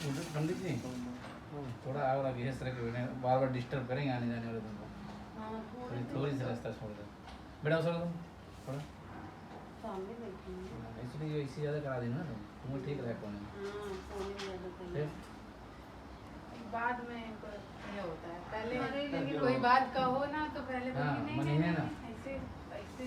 पंडित जी थोड़ा आग लगी है, इस तरह के बार बार डिस्टर्ब करेंगे आने जाने वाले तुमको। थोड़ी सी रास्ता छोड़ दो, बेटा सर तुम थोड़ा इसलिए इसी ज़्यादा करा देना ना तुमको ठीक रहे कौन है बाद में ये होता है, पहले कोई बात कहो ना तो पहले मनी है ना ऐसे ऐसे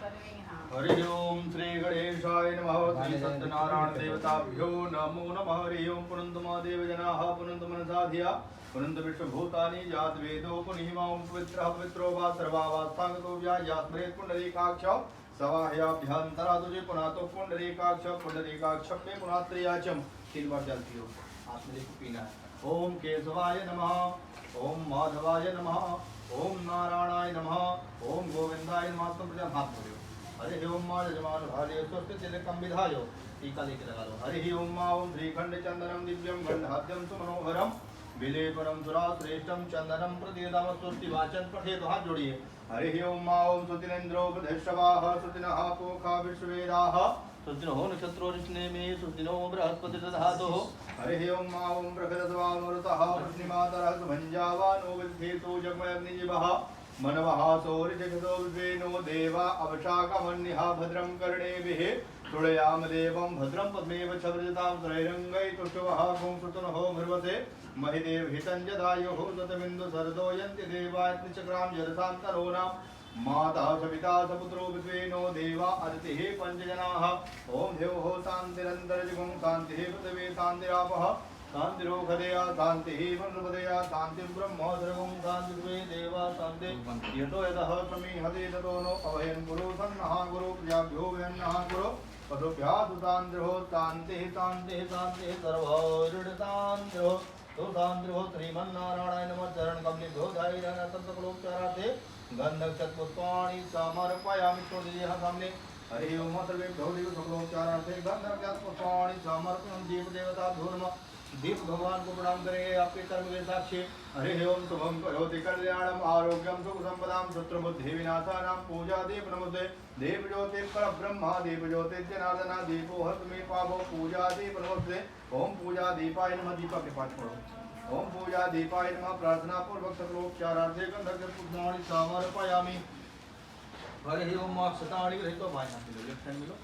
करेंगे। हाँ हरि ओम श्री गणेशाय नमः। श्री सत्यनारायण देवताभ्यो नमो नमः। हरि ओम पुनंत महादेव जनाः पुनंत मनसा धिया पुनंत विश्वभूतानि जात वेदो पुनिहिमां पवित्रः पवित्रो वा सर्वावस्थांगतो व्यायास्मरेत् पुंडरीकाक्ष सवाह्याभ्यंतरा तुझे पुनातो पुंडरीकाक्ष में पुनात्रियाचम 3 बार जल पियो। आपने देखो पीना है। ओम केशवाय नमः, ओम माधवाय नमः, ओम नारायणाय नमः, ओम गोविंदाय नमः। तुम प्रजा हाथ धो। हरि ओम मा यजमान भार्य स्वस्ति तिलकम विधायो। टीका लेके लगा लो। हरि ओम मा ओम श्रीखंड चंदनम दिव्यम गंधाद्यम सुमनोहरम विलेपनम सुरा श्रेष्ठम चंदनम प्रतीयताम स्वस्ति वाचन पठेत। हाथ जोड़िए। हरि ओम मा ओम सुतिनेन्द्रो प्रदेशवाह सुतिनः पोखा विश्ववेदाः सुतिनो नक्षत्रो रिष्णेमे सुतिनो बृहस्पति दधातुः। हरि ओम मा ओम प्रगतस्वामृतः वृष्णिमातरः सुभञ्जावानो विद्धेतो जगमयग्निजीवः मनवः सौरिजगतो विवेनो देवा अवशाकमन्यः भद्रं कर्णेभिः तुळयाम देवं भद्रं पद्मेव छवृजतां त्रैरङ्गै तुष्टवः गुंसुतनहो मृवते महिदेव हितं जदायुः सतमिन्दु सरदो यन्ति देवायत्निचक्रां जलसां तनूनां माता सविता सपुत्रो विद्वेनो देवा अदितिः पञ्चजनाः। ॐ देवो शान्तिरन्तरिजगुं शान्तिः पृथिवी शान्तिरापः शान्तिरोखदया शान्तिः वनृपदया शान्तिं ब्रह्मोदरगुं शान्तिर्वे देवा शान्ति यतो यतः समीहते ततो नो अभयं कुरु सन्नः कुरु प्रियाभ्यो वयन्नः कुरु पशुभ्यः सुशान्तिर्हो शान्तिः शान्तिः शान्तिः सर्वोरिडशान्तिर्हो सुशान्तिर्हो। श्रीमन्नारायणाय नमः। चरण कमलेभ्यो धायिरनन्तकलोपचारार्थे गन्धक्षतपुष्पाणि समर्पयामि। छोड़िए सामने। हरि ओम सर्वेभ्यो दिव्यकलोपचारार्थे गन्धक्षतपुष्पाणि समर्पयामि। देव देवताभ्यो नमः। दीप भगवान को प्रणाम करेंगे आपके कर्म के साक्षी। हरि ओम शुभम करोति कल्याणम आरोग्यम सुख संपदां शत्रु बुद्धि विनाशानां पूजा दीप नमस्ते। देव ज्योति पर ब्रह्मा देव ज्योति जनार्दना दीपो हर्ष में पावो पूजा दीप नमस्ते। ओम पूजा दीपाय नमः। दीपक के पाठ पढ़ो। ओम पूजा दीपाय नमः। प्रार्थना पूर्वक सकलोपचारार्थे गंधर्वपुष्पाणि समर्पयामि। हरि ओम अक्षताणि गृहीतो भाई हाथ मिलो, लेफ्ट हैंड मिलो,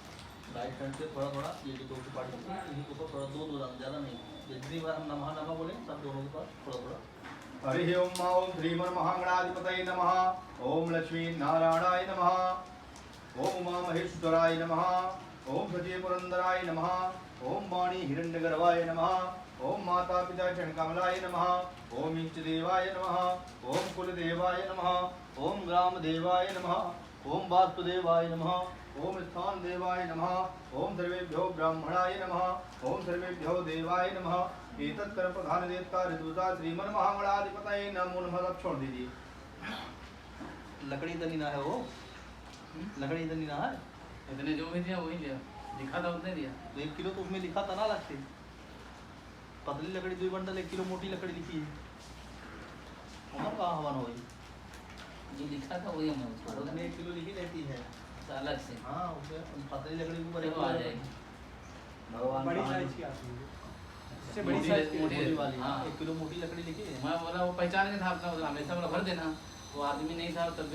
राइट हैंड से थोड़ा थोड़ा ये जो 2 पार्ट करते हैं इन्हीं के ऊपर थोड़ा 2 ज़्यादा नहीं। जितनी बार हम नमः नमः बोलें सब दोनों के पास थोड़ा थोड़ा। हरि ओम मा ओम श्रीमन्महागणाधिपतये नमः। ओम लक्ष्मी नारायणाय नमः। ओम उमा महेश्वराय नमः। ओम सची पुरंदराय नमः। ओम वाणी हिरण्यगर्भाय नमः। ओम माता पिता क्षणकमलाय नमः। ओम इष्ट देवाय नमः। ओम कुलदेवाय नमः। ओम ग्राम देवाय नमः। ओम वास्तुदेवाय नमः। ओम स्थान देवाय नमः। ओम सर्वेभ्यो ब्राह्मणाय नमः। ओम सर्वेभ्यो देवाय नमः। एतत् कर्म प्रधान देवता ऋतुता श्रीमन्महागणाधिपतये नमो नमः। छोड़ दीजिए। लकड़ी दनी ना है वो, लकड़ी दनी ना है। इतने जो भी दिया वही लिया, लिखा था उतने दिया। 1 किलो तो उसमें लिखा था ना लगती। पतली लकड़ी 2 बंडल 1 किलो मोटी लकड़ी लिखी है। उमर कहाँ हवन हुई जो लिखा था वही हमें उसको उसमें 1 किलो लिखी रहती है अलग से। हाँ उसमें पतली लकड़ी के ऊपर आ जाएगी भगवान बड़ी साइज की आती है, इससे बड़ी साइज की मोटी वाली। हाँ 1 किलो मोटी लकड़ी लिखी है। मैं बोला वो पहचान के था अपना, हमेशा बोला भर देना। वो आदमी नहीं था तब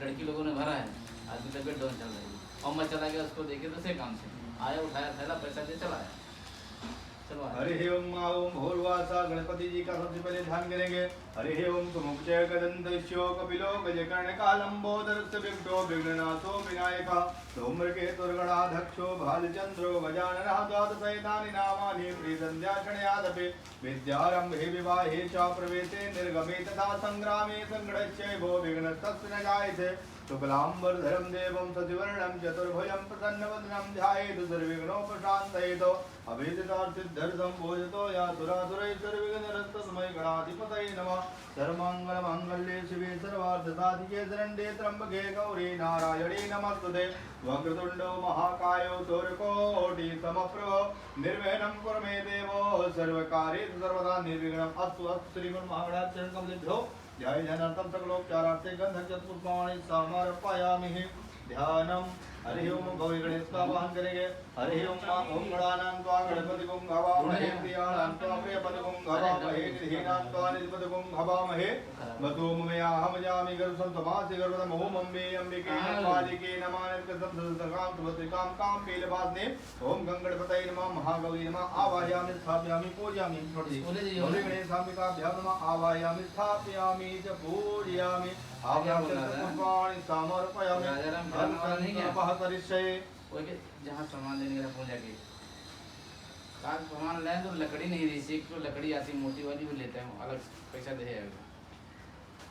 लड़की लोगों ने भरा है। आदमी तबियत डाउन चल रही है और मैं चला गया उसको देखे तो से काम से आया, उठाया थैला पैसा दे चला आया। चलो हरि ओम मा ओम भोरवासा गणपति जी का सबसे पहले ध्यान करेंगे। हरि ओम समुपचय कदंतश्यो कपिलो गजकर्णकालंबोदरस्य विघ्नो विघ्ननाथो विनायकः धूम्रकेतुर्गणाध्यक्षो भालचंद्रो गजाननः द्वादशैतानि नामानि प्रीसन्ध्याक्षणयादपि विद्यारम्भे विवाहे च प्रवेशे निर्गमे तथा संग्रामे संगणश्चैवो विघ्नस्तस्य न जायते। शुक्लांबरधरं देवं सतिवर्णं चतुर्भुजं प्रसन्नवदनं ध्यायेत् सर्वविघ्नोपशान्तयेत् अभीष्टसिद्ध्यर्थं पूजितो यासुरासुरैर्विघ्नहरस्तस्मै गणाधिपतये नमः। सर्वमङ्गलमाङ्गल्ये शिवे सर्वार्थसाधिके शरण्ये त्र्यम्बके गौरी नारायणे नमस्तुते। वक्रतुण्डो महाकायो सूर्यकोटिसमप्रभो निर्विघ्नं कुरु मे देवो सर्वकार्येषु सर्वदा निर्विघ्नम् अस्तु। अस्तु श्रीमन्महागणाधिपतये ध्यानार्थं सकलोपचारार्थे गन्धक्षतपुष्पाणि समर्पयामि। ध्यानं हरि ओम गौरी गणेश का आवाहन करेंगे। हरि ओम ओम गणानां त्वा गणपति गुं हवामहे प्रियाणां त्वा प्रियपति गुं हवामहे निधीनां त्वा निधिपति गुं हवामहे वसो ममयाहं जामि गर्भं समासि गर्भं ओम अम्बे अंबिके कालिके नमः नित्यसंसदकां सुभद्रिकां कां पीलवासने ओम गंगणपतये नमः महागौरी नमः आवाहयामि स्थापयामि पूजयामि गौरी गणेशाम्बिकाभ्यां नमः आवाहयामि स्थापयामि च पूजयामि पुष्पाणि समर्पयामि जहाँ सामान लेने गया पूजा के काज सामान लें तो लकड़ी नहीं दी एक तो लकड़ी आती मोटी वाली भी लेते हैं अलग पैसा दे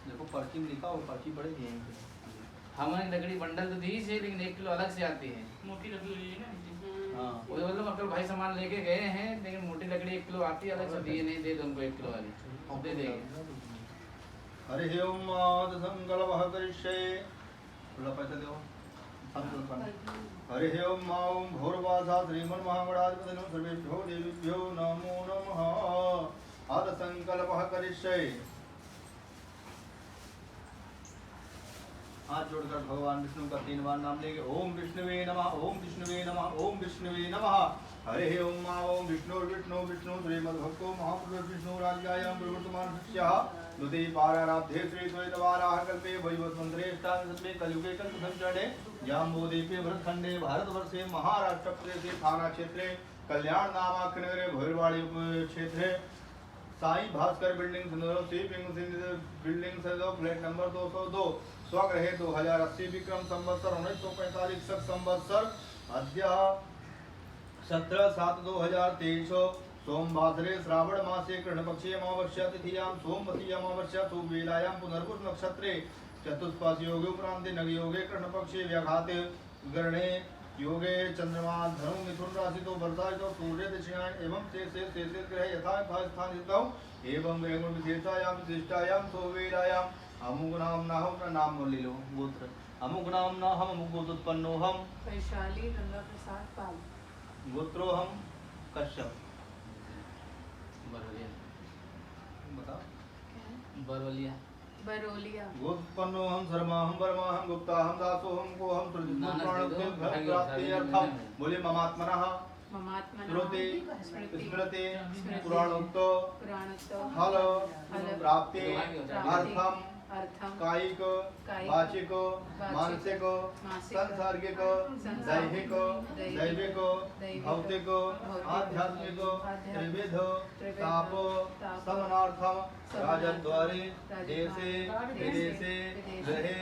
देखो पर्ची में लिखा हो पर्ची बड़े दिए हमारी लकड़ी बंडल तो दी से लेकिन 1 किलो अलग से आती है मोटी लकड़ी ली ना। हाँ वो मतलब अंकल भाई सामान लेके गए हैं लेकिन मोटी लकड़ी 1 किलो आती है अलग से दिए नहीं दे दो उनको 1 किलो वाली दे देंगे। हरि ओम आद संकल्पः करिष्ये बोला पैसा दो हरि ओम ओम भूर्वासा श्रीमन्महागणाधिपतिनो सर्वेभ्यो देवेभ्यो नमो नमः आद संकल्पः करिष्ये। हाथ जोड़कर भगवान विष्णु का 3 बार नाम लेंगे। ओम विष्णुवे नमः ओम विष्णुवे नमः ओम विष्णुवे नमः। हरि ओम ओम विष्णु विष्णु विष्णु श्रीमद्भक्तो महापुरुष विष्णु राज्यायां प्रवर्तमान शिष्यः दुते पाराराध्ये श्री द्वैतवाराः कल्पे वैवस्वन्तरेष्टादशमे कलियुगे कल्पसंचरणे जाम्बोदीपे भरतखण्डे भारतवर्षे महाराष्ट्र प्रदेशे थाना क्षेत्रे कल्याण नामाख्य नगरे भैरवाड़ी क्षेत्रे Sai Bhaskar building Sindhu building Sindhu flat number 202 स्वगृहे 2080 विक्रम संवत्सर 1945 शक संवत्सर अद्य 17/7/2023 सोमवासरे श्रावण मासे कृष्णपक्षे अमावस्या तिथियां सोमवती अमावस्या सुवेलायां पुनर्वसु नक्षत्रे चतुष्पाश योगे उपरांते नग योगे कृष्णपक्षे व्याघाते गरणे योगे चंद्रमा धनु मिथुन राशि तो वर्षा सूर्य दक्षिणायन एवं शेष ग्रह यथा स्थान एवं ग्रह विशेषायां विशिष्टायां सोवेलायां अमुक नाम बोल लो गोत्र अमुक नाम ना हम अमुक गोत्र उत्पन्नो हम वैशाली गंगा प्रसाद पाल गोत्रो हम कश्यप बरवलिया बता बरवलिया बरोलिया गोत्पन्नो हम शर्मा हम वर्मा हम गुप्ता हम दासो हम को हम प्राप्ति अर्थम बोले ममात्मनः स्मृति स्मृति पुराणोक्तो फल प्राप्ति अर्थम कायिक वाचिक मानसिक सांसारिक दैहिक दैविक भौतिक आध्यात्मिक त्रिविध ताप समनार्थम राजद्वारे देशे विदेशे गृहे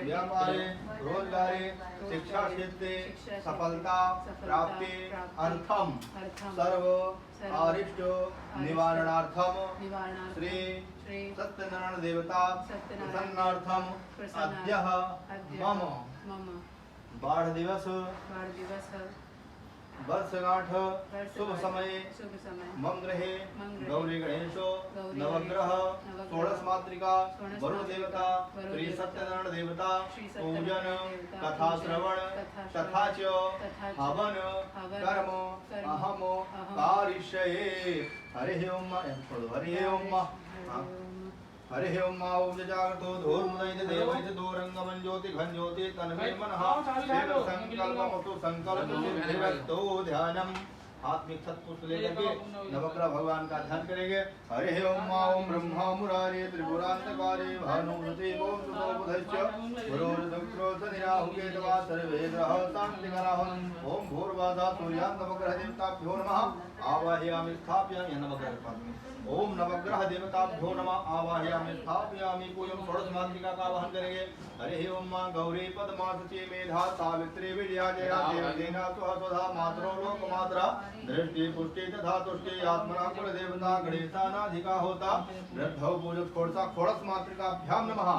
व्यापारे रोजगारे शिक्षा क्षेत्रे सफलता प्राप्ति अर्थम सर्व अरिष्ट निवारणार्थम श्री सत्यनारायण देवता प्रसन्नार्थम अद्यः मम बाढ़ दिवस वर्षगांठ शुभ समय मम गृहे गौरी गणेशो नवग्रह षोडश मातृका वरुण देवता श्री सत्यनारायण देवता पूजन कथा श्रवण तथा च हवन कर्म अहम कारिष्ये। हरि ओम हरि ओम हरि ओम ओम जागतो धूर्मुदयित देवैत दूरंगमं ज्योति घन ज्योति तन्मे मनः देव संकल्पमतु संकल्प सिद्धिरस्तो ध्यानम आत्मिक सत्पुरुष लेकर के नवग्रह भगवान का ध्यान करेंगे। हरि ओम ओम ब्रह्मा मुरारे त्रिपुरांतकारे भानुमते ओम सुतो बुधश्च गुरुर्दक्रो सनिराहुके तवा सर्वे ग्रह शांतिकराः ओम भूर्वासा सूर्यां नवग्रह देवताभ्यो नमः आवाहयामि स्थापयामि नवग्रह ओम नवग्रह देवताभ्यो नमः आवाहयामि स्थापयामि पूजन षोडश मातृका का आवाहन करेंगे। हरि ओम गौरी पद्मासती मेधा सावित्री विजया जया देवदेना स्वधा मात्रो लोकमात्रा दृष्टि पुष्टि तथा तुष्टि आत्मना कुल देवता गणेशानाधिका होता वृद्धौ पूजक षोडश मातृकाभ्यां नमः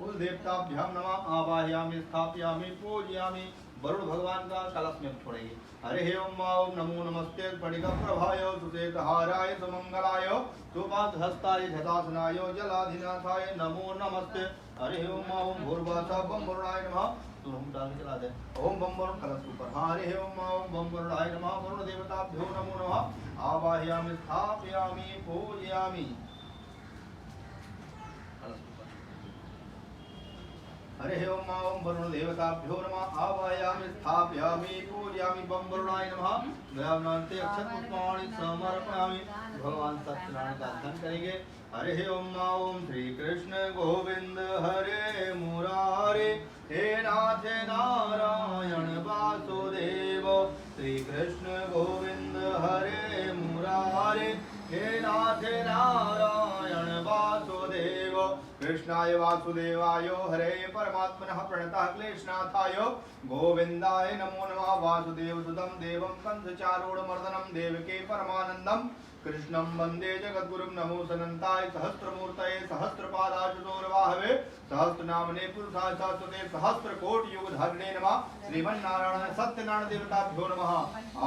कुल देवताभ्यां नमः आवाहयामि स्थापयामि पूजयामि। वरुण भगवान का कलश में छोड़ेंगे। हरि ओम ओम नमो नमस्ते स्फटिक प्रभाय सुचेतहाराय सुमंगलाय सुपादहस्ताय धतासनाय जलाधिनाथाय नमो नमस्ते। हरि ओम ओम भूर्वासा बम वरुणाय नमः तो हम डाल के चला दे ओम बम वरुण कलश ऊपर। हरि ओम ओम बम वरुणाय नमः वरुण देवताभ्यो नमो नमः आवाहयामि स्थापयामि पूजयामि। हरे ओम वरुण देवताभ्यो नमः आवाहयामि स्थापयामि पूजयामि बम वरुणाय नमः गयावनान्ते अक्षत पुष्पाणि समर्पयामि भगवान सत्यनारायण का ध्यान करेंगे हरे ओम श्री कृष्ण गोविंद हरे मुरारे हे नाथ नारायण वासुदेव श्री कृष्ण गोविंद हरे मुरारे हे नाथ नारायण वासुदेव कृष्णाय वासुदेवाय हरे परमात्मनः प्रणतः क्लेशनाथाय गोविंदाय नमो नमः वासुदेव सुतं देवं कंसचारूढमर्दनं देवकी परमानन्दं कृष्णं वन्दे जगद्गुरुं नमो सनन्ताय सहस्रमूर्तये सहस्रपादार्जुनोर्वाहवे सहस्रनामने पुरुषाय शाश्वते सहस्रकोटियुगधारिणे नमः श्रीमन्नारायण सत्यनारायण देवताभ्यो नमः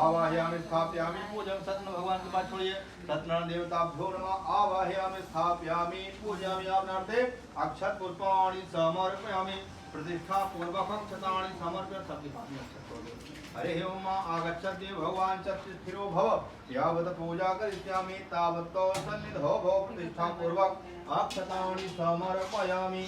आवाहयामि स्थापयामि पूजन सत्य भगवान के पास छोड़िए सत्यनारायण देवताभ्यो नमः आवाहयामि स्थापयामि पूजयामि आपनार्थे अक्षत पुष्पाणि समर्पयामि प्रतिष्ठा पूर्वक क्षतानि समर्प्य सबके पास में अक्षत हो गए हरे ओम आगच्छति भगवान स्थिरो भव यावत पूजा करिष्यामि तावत सन्निधो भव प्रतिष्ठा पूर्वक अक्षतानि समर्पयामि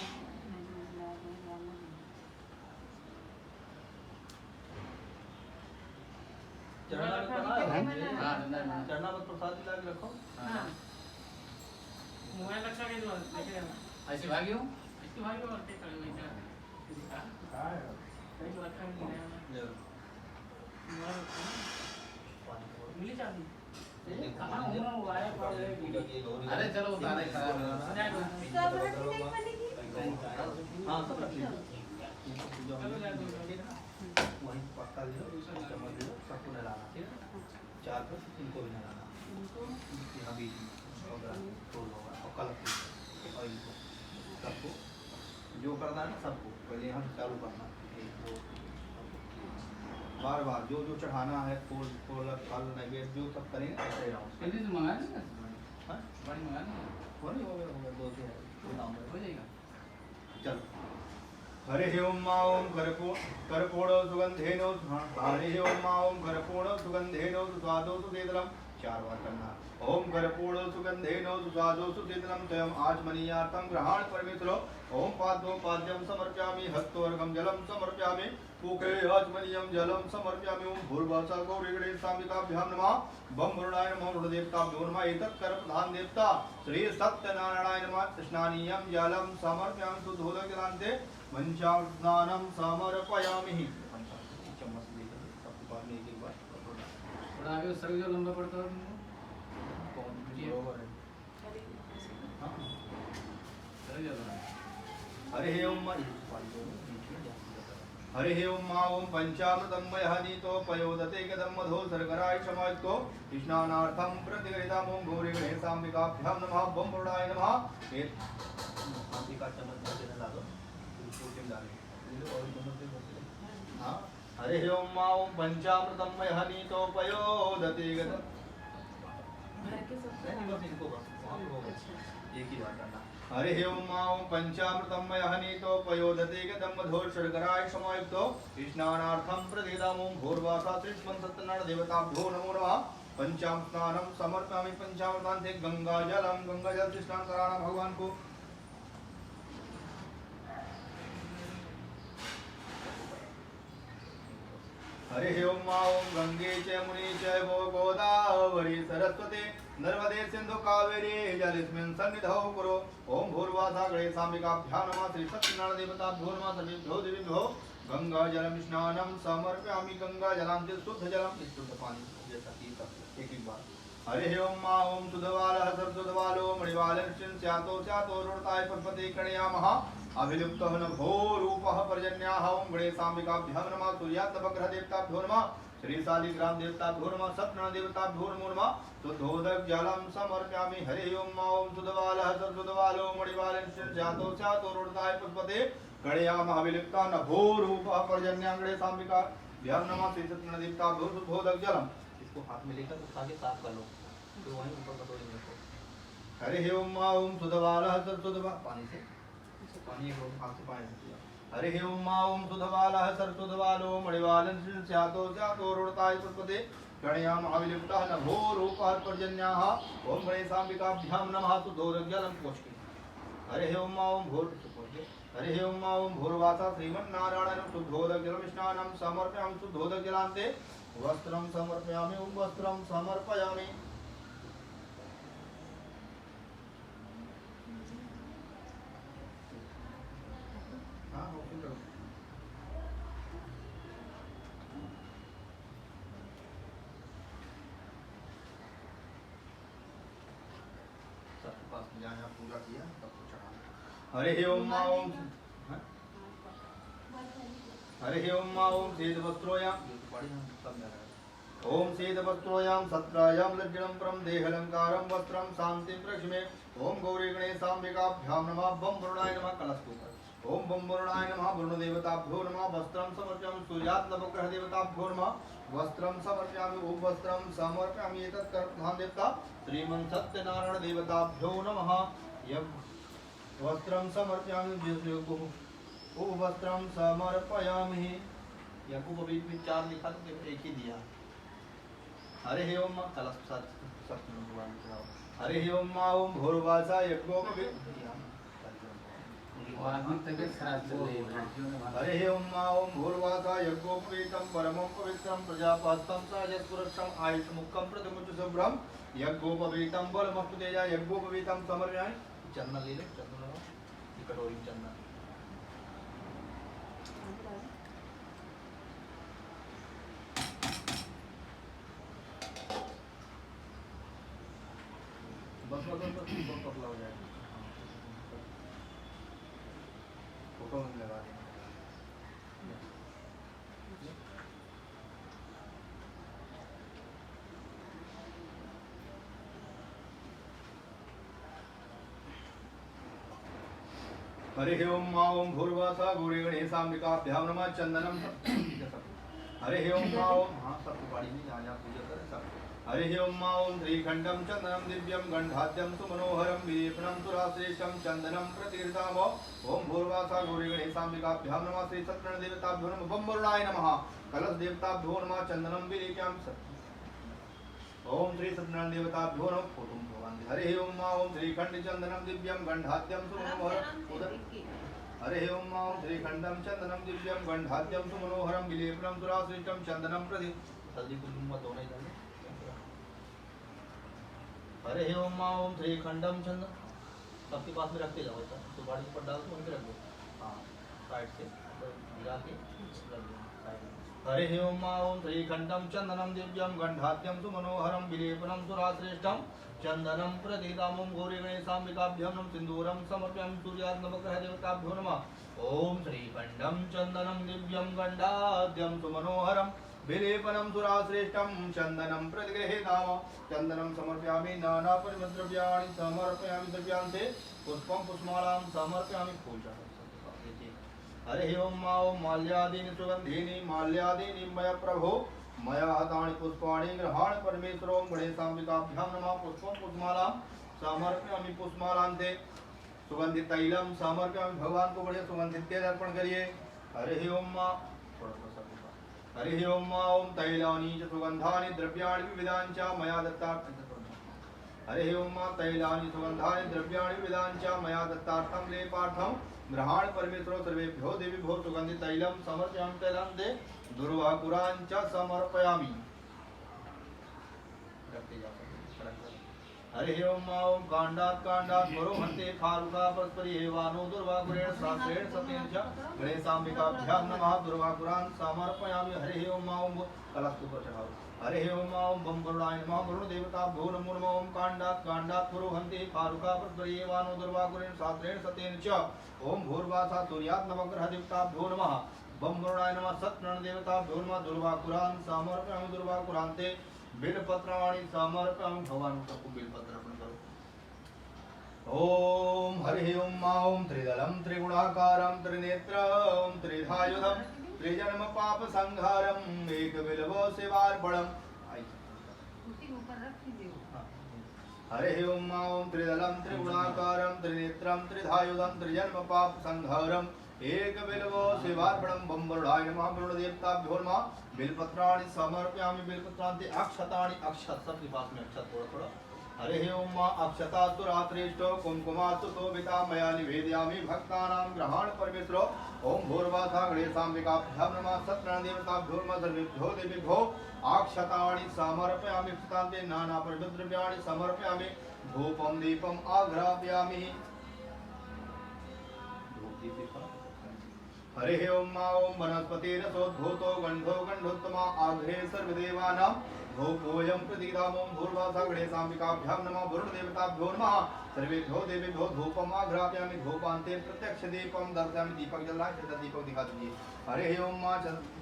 चरणावत प्रसाद लाग रखो मोबाइल रखा के दो लेके जाना ऐसे भागी हूँ इसके भाई को और के करे वही का कहीं तो रखा नहीं है मिली चाबी कहां हुआ हुआ है पर अरे चलो उतारे खराब सब रखी नहीं बनेगी हां सब रखिए चलो जा दो वहीं पक्का ले लो चम्मच ले लो सबको डालना ठीक है चार पर इनको भी डालना इनको यहाँ बीच में होगा तोड़ होगा और कलर और इनको सबको जो करना है सबको पहले यहाँ से चालू करना एक दो बार बार जो जो चढ़ाना है फूल फूल फल नैवेद्य जो सब करेंगे ऐसे ही राउंड जल्दी से मंगा लेंगे हाँ बड़ी मंगा लेंगे हो गया दो से हो जाएगा चलो हरे ओम कर्पूर सुगंधेनो हरे ओम कर्पूर सुगंधेनो सुस्वादो सुशीतलम चार बार करना ओम कर्पूर सुगंधेनो सुस्वादो सुशीतलम स्वयं आचमनीयार्थं ग्रहण परमेश्वरो ओम पादो पाद्यं समर्पयामि हस्तोर्घं जलं समर्पयामि मुखे आचमनीयं जलं समर्पयामि ओम भूर्भुवः गौरीगणे साम्बिकाभ्यां नमः बम वरुणाय नमः वरुणदेवताभ्यो नमः एतत् कर प्रधान देवता श्री सत्यनारायणाय नमः स्नानीयं जलं समर्पयामि शुद्धोदकजलान्ते पंचास्नानं समर्पयामि चम्मच लेकर सबके पास में एक बार थोड़ा आगे सर जो लंबा पड़ता है कौन बरोबर है हाँ सर ज्यादा हरे ओम हरे ओम पंचामृतं मयहनीतो पयोदते कदम मधो शर्कराय समायुक्तो स्नानार्थं प्रतिगृहीताम् ओम गौरीगणे साम्बिकाभ्यां नमः बम वरुणाय नमः एक साम्बिका चम्मच में डालो फूल डालें और चम्मच हाँ हरे ओम पंचामृतं मयहनीतो पयोदते कदम घर के सब बस इनको बस एक ही बार करना हरे ओम पंचामृतं मयहनीतो पयोदते गदम मधुर शर्कराय समायुक्तो स्नानार्थं प्रतिगृहीताम् ओम भूर्भुवः श्रीमन् सत्यनारायण देवताभ्यो नमो नमः पंचामृतानं समर्पयामि पंचामृतान्ते गंगाजलं गंगाजल से स्नान कराना भगवान को हरे ओम गंगे च मुनि च वो गोदावरी सरस्वती नर्मदे सिंधु कावेरी जलेस्मिन् सन्निधौ कुरु ओम भूर्भुवः गणे साम्बिकाभ्यां नमः श्री सत्यनारायण देवताभ्यो नमः सर्वेभ्यो देवेभ्यो गंगा जलम स्नानं समर्पयामि गंगा जलान्ते शुद्ध जलम शुद्ध पानी जैसा कि सब एक बार हरे ओम सुधवालः सर्वसुधवालो मणिवालः स्यातो स्यातो रुणताय पद्मते कणयामः अभिलुप्तः नभो रूपः पर्जन्याः ओम गणेशाम्बिकाभ्यां नमः सूर्यात्मग्रह देवताभ्यो नमः श्री शालिग्राम देवताभ्यो नमः सत्यनारायण देवताभ्यो नमो नमः शुद्धोदक जलं समर्पयामि हरे ओम सुधवालः सर्वसुधवालो मणिवालः स्यातो स्यातो रुणताय पद्मते कणयामः अभिलुप्तः नभो रूपः पर्जन्याः गणेशाम्बिकाभ्यां नमः श्री सत्यनारायण देवताभ्यो शुद्धोदक जलम इसको हाथ में लेकर उठा के साफ कर लो तो वहीं ऊपर कटोरी में रखो हरे ओम सुधवालः सर्वसुधवा पानी से पानी एक हाथ से पानी से हरे ओम सुधवालः सर्वसुधवालो मणिवालः स्यातो स्यातो रुणताय पद्मते गणयाम अविलिप्तः नभो रूपः पर्जन्याः ओम गणेशाम्बिकाभ्यां नमः शुद्धोदक जलं पोष्टि हरे ओम भूर्भुवः हरि ओम ओम भूर्वासा श्रीमन्नारायणं शुद्धोदकजलमिष्टान्नं समर्पयामि शुद्धोदकजलान्ते वस्त्रं समर्पयामि ओम वस्त्रं समर्पयामि। हाँ ओके करो। सबके पास जहाँ जहाँ पूजा किया सबको चढ़ाना। हरि ओम ओम हरि ओम ओम शीतवस्त्रोयां ओम शीतवस्त्रोयां सत्रायां लज्जनं परं देहालंकारं वस्त्रं शान्तिं प्रक्ष्मे ओम गौरी गणेशाम्बिकाभ्यां नमः बम वरुणाय नमः कलशपूजा ओम बम वरुणाय नमः वरुणदेवताभ्यो नमः वस्त्रं समर्पयामि सूर्यात् नवग्रह देवताभ्यो नमः वस्त्रं समर्पयामि ओम वस्त्रं समर्पयामि एतत् कर्मधाम देवता श्रीमन् सत्यनारायण देवताभ्यो नमः वस्त्रं समर्पयामि ओ वस्त्रं समर्पयामि। याकूब अभी भी 4 लिखा तो केवल एक ही दिया। हरे ओम कलश सत्य भगवान चढ़ाओ। हरे ओम ओम भूर्वासा यज्ञोपवीत हरे ओम ओम भूर्वासा यज्ञोपवीतं परमं पवित्रं प्रजापास्तं सहजस्पुरक्षं आयुष्मुखं प्रतिमुच शुभ्रं यज्ञोपवीतं बलमस्तु तेजा यज्ञोपवीतं समर्पयामि। चंदन ले ले चंदन कटोरी चंदन बस बहुत पतला हो जाएगा। फोटो में लगा दें। हरि ओम ओम भूर्वासा गौरी गणेशाम्बिकाभ्यां नमः चंदनम हरि ओम ओम हाँ सब पाड़ी में जहाँ जहाँ पूजा करें सब। हरि ओम ओम श्रीखंडम चंदनम दिव्यम गंधाद्यम सुमनोहरम विलेपनम सुराश्रेष्ठम चंदनम प्रतिगृहीताम ओम भूर्वासा गौरी गणेशाम्बिकाभ्यां नमः श्री सत्यनारायण देवताभ्यो नमः बम वरुणाय नमः कलश देवताभ्यो नमः चंदनम विलेपयामि ओम श्री सत्यनारायण देवताभ्यो नमः फोटो भगवान। हरि ओम ओम श्रीखंड चंदनम दिव्यम गंधाद्यम सुमनोहरम हरे ओम ओम श्रीखंडम चंदनम दिव्यम गंधाद्यम सुमनोहरम विलेपनम सुराश्रेष्ठम चंदनम प्रति हल्दी कुमकुम मत होना इधर। हरे ओम ओम श्रीखंडम चंदन सबके पास में रखते जाओ ऐसा सुपारी पर डाल तो उनके रख दो। हाँ साइड से गिरा के रख दो। हरे ओम ओम श्रीखंडम चंदनम दिव्यम गंधाद्यम सुमनोहरम विलेपनम सुराश्रेष्ठम चंदनम प्रदीदाम ओम गौरी गणेशाम्बिकाभ्यां नमः सिंदूरं समर्पयामि सूर्यात् नवग्रह देवताभ्यो नमः ओम श्रीखंडम चंदनम दिव्यम गंधाद्यम सुमनोहरम विलेपनम सुराश्रेष्ठम चंदनम प्रतिगृहीताम चंदनम समर्पयामि नाना परिमद्रव्याणि समर्पयामि द्रव्यान्ते पुष्पं पुष्पमालां समर्पयामि फूल चढ़ाओ। हरे ओम ओम माल्यादीनि सुगंधीनि माल्यादीनि मया प्रभो मया हतानि पुष्पाणि गृहाण परमेश्वरो गणेशाम्बिकाभ्यां नमः पुष्पं पुष्पमालां समर्पयामि पुष्पमालान्ते सुगंधित तैलम समर्पयामि भगवान को बढ़िया सुगंधित तेल अर्पण करिए। हरे ओम हरि ओम ओम तैलानि च सुगंधानि द्रव्याणि विविधानि च मया दत्तार्थं हरि ओम तैलानि सुगंधानि द्रव्याणि विविधानि च मया दत्तार्थं लेपार्थं गृहाण परमेश्वरो सर्वेभ्यो देवीभ्यो सुगंधित तैलं समर्पयामि तैलान्ते दुर्वाकुरान् च समर्पयामि। हरि ओम ओम कांडात् मरो हन्ते खारुका परस्परि एवानो दुर्वाकुरेण शास्त्रेण सत्येन च गणेशाम्बिकाभ्यां नमः दुर्वाकुरान् समर्पयामि। हरि ओम ओम कलश को चढ़ाओ। हरि ओम ओम बम वरुणाय नमः वरुण देवताभ्यो नमो नमः ओम कांडात् मरो हन्ते खारुका परस्परि एवानो दुर्वाकुरेण शास्त्रेण सत्येन च ओम भूर्वासा सूर्यात् नवग्रह देवताभ्यो नमः बम वरुणाय नमः सत्यनारायण देवताभ्यो नमः दुर्वाकुरान् समर्पयामि दुर्वाकुरान्ते बेलपत्राणि समर्पयामि भगवान सबको बेलपत्र अर्पण करो। ओम हरि ओम ओम त्रिदलम त्रिगुणाकारम त्रिनेत्रम त्रिधायुधम त्रिजन्म पाप संहारम एक बिलवो सेवार्पणम। हरि ओम ओम त्रिदलम त्रिगुणाकारम त्रिनेत्रम त्रिधायुधम त्रिजन्म पाप संहारम एक बिलवो सेवार्पणम बम वरुणाय नमः वरुण देवताभ्यो नमः बेलपत्राणि समर्पयामि बेलपत्रान्ते अक्षतानि अक्षत सबके पास में अक्षत थोड़ा थोड़ा हरिः ओम अक्षतास्तु रात्रिष्टो कुंकुमास्तु शोभिता मया निवेदयामि भक्तानां ग्रहण परमेश्वरो ओम भूर्वासा गणेशाम्बिकाभ्यां नमः सत्रणदेवताभ्यो नमः सर्वेभ्यो देवेभ्यो अक्षतानि समर्पयामि क्षतान्ते नानापरिद्रव्याणि समर्पयामि धूपं दीपम् आघ्रापयामि हरिः ओम वनस्पतिरसोद्भूतो गन्धो गन्धोत्तमा आघ्रे सर्वदेवानां धूपोऽयं प्रदीदामो भूर्वासा गणेशाम्बिकाभ्यां नमः वरुणदेवताभ्यो नमः सर्वेभ्यो देवेभ्यो धूपम् आघ्रापयामि धूपान्ते प्रत्यक्ष दीपं दर्शयामि दीपक जलना दीपक दिखा दीजिए हरिः ओम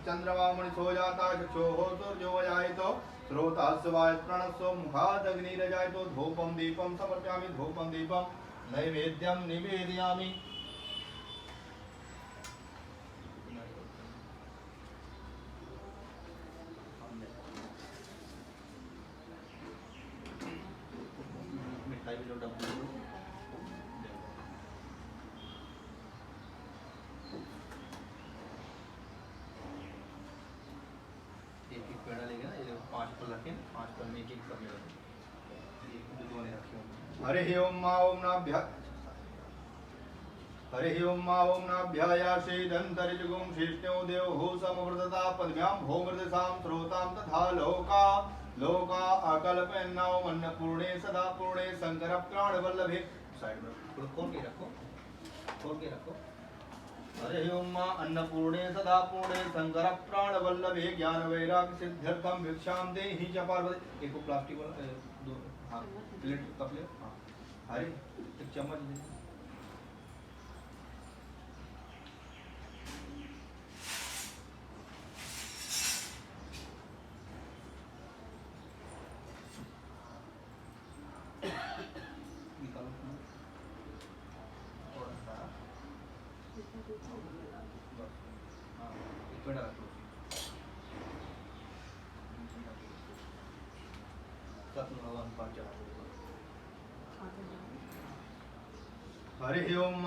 चंद्रमा मुनिसो जाता चक्षुः सूर्यो जायतो श्रोतास्य वायुप्रणस्य मुखादग्निरजायतो धूपं दीपं समर्पयामि धूपं दीपं नैवेद्यं निवेदयामि हरिः ओम ओम नाभ्यायासेदन्तरिजुगुं शिष्णो देवो समवर्तता पद्भ्यां भौमृदसां श्रोतां तथा लोका लोका अकल्पयन्नां अन्नपूर्णे सदा पूर्णे शंकर प्राणवल्लभे साइड में खोल के रखो हरिः ओम अन्नपूर्णे सदा पूर्णे शंकर प्राणवल्लभे ज्ञान वैराग्य सिद्ध्यर्थं भिक्षां देहि च पार्वती एक प्लास्टिक वाला दो हां प्लेट कप ले हां अरे एक चम्मच दे निकालो थोड़ा सा बस हाँ एक पेड़ा रख लो सत्य भगवान पाँच चढ़ा दो हरिः ओम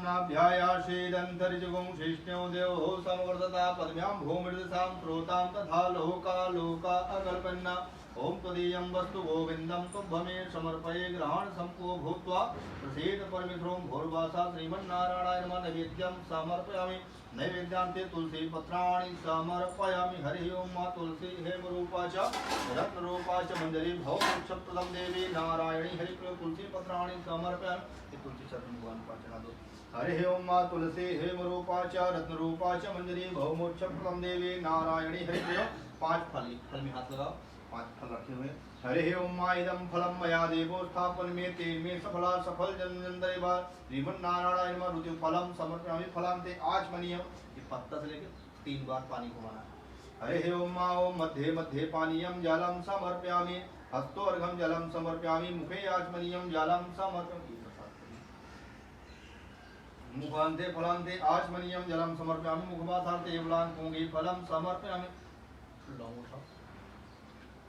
नाभ्यायासेदन्तरिजुगुं शिष्णो देवो समवर्तता पद्भ्यां भूमृदसां श्रोतां तथा लोका लोका अकल्पन्ना ओम त्वदीयं वस्तु गोविन्दं तुभ्यमे समर्पये ग्रहण संको भूत्वा प्रसीद परमेश्वरो भूर्वासा श्रीमन्नारायणाय नमः नैवेद्यं समर्पयामि नैवेद्यान्ते तुलसी पत्राणि समर्पयामि हरिः ओम तुलसी हेमरूपा च रत्नरूपा च मञ्जरी भवमोक्षप्रदं देवी नारायणी हरिप्रिय तुलसी पत्राणि समर्पयामि तुलसी चरण भगवान पाचना दो हरिः ओम तुलसी हेमरूपा च रत्नरूपा च मञ्जरी भवमोक्षप्रदं देवी नारायणी हरिप्रिय पांच फल में हाथ लगाओ पांच फल रखे हुए हरिः ओम इदं फलं मया देवो स्थापन में तेन में सफला सफल जन्मजन्मदेवा श्रीमन्नारायण नमः रुचि फलम समर्पयामि फलान्ते आचमनीयम ये पत्ता से लेकर 3 बार पानी घुमाना हरिः ओम मध्ये मध्ये पानीयं जलं समर्पयामि हस्तोर्घं जलं समर्पयामि मुखे आचमनीयं जलं समर्पयामि मुखान्ते फलान्ते आचमनीयं जलं समर्पयामि मुखवासान्ते एवलान् पुंगी फलं समर्पयामि लौंग उठाओ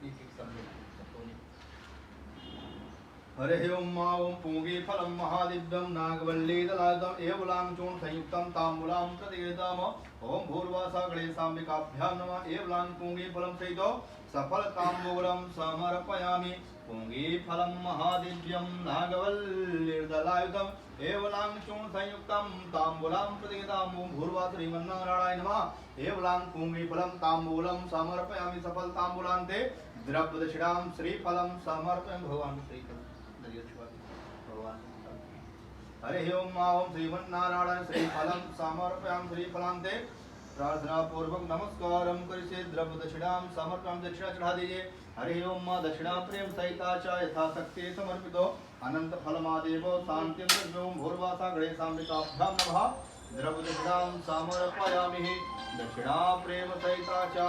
एक समझो हरिः ओम पूगी फलं महादिव्यं नागवल्लीदलायुधम् एवलां चूर्ण संयुक्तं ताम्बूलां प्रतिगृहीतम् ओम भूर्वासा गणेशाम्बिकाभ्यां नमः एवलां पूगी फलं सहितो सफल ताम्बूलं समर्पयामि पूगी फलं महादिव्यं नागवल्लीदलायुधम् एवलां चूर्ण संयुक्तं ताम्बूलां प्रतिगृहीतम् ओम भूर्वा श्रीमन्नारायणाय नमः एवलां पूगी फलं ताम्बूलं समर्पयामि सफल ताम्बूलान्ते द्रव्यदक्षिणां श्रीफलं समर्पयामि भगवान श्रीफल भगवान हरिः ओम श्रीमन्नारायण श्रीफलं समर्पयामि श्रीफलान्ते प्रार्थना पूर्वक नमस्कारं करिष्ये द्रव्य दक्षिणां समर्पयामि दक्षिणा चढ़ा दीजिए हरिः ओम दक्षिणा प्रेम सहिता च यथाशक्ति समर्पितो अनंत फलमादेवो शान्तिं दद्मो भूर्वासा गणेशाम्बिकाभ्यां नमः द्रव्य दक्षिणां समर्पयामि दक्षिणा प्रेम सहिता च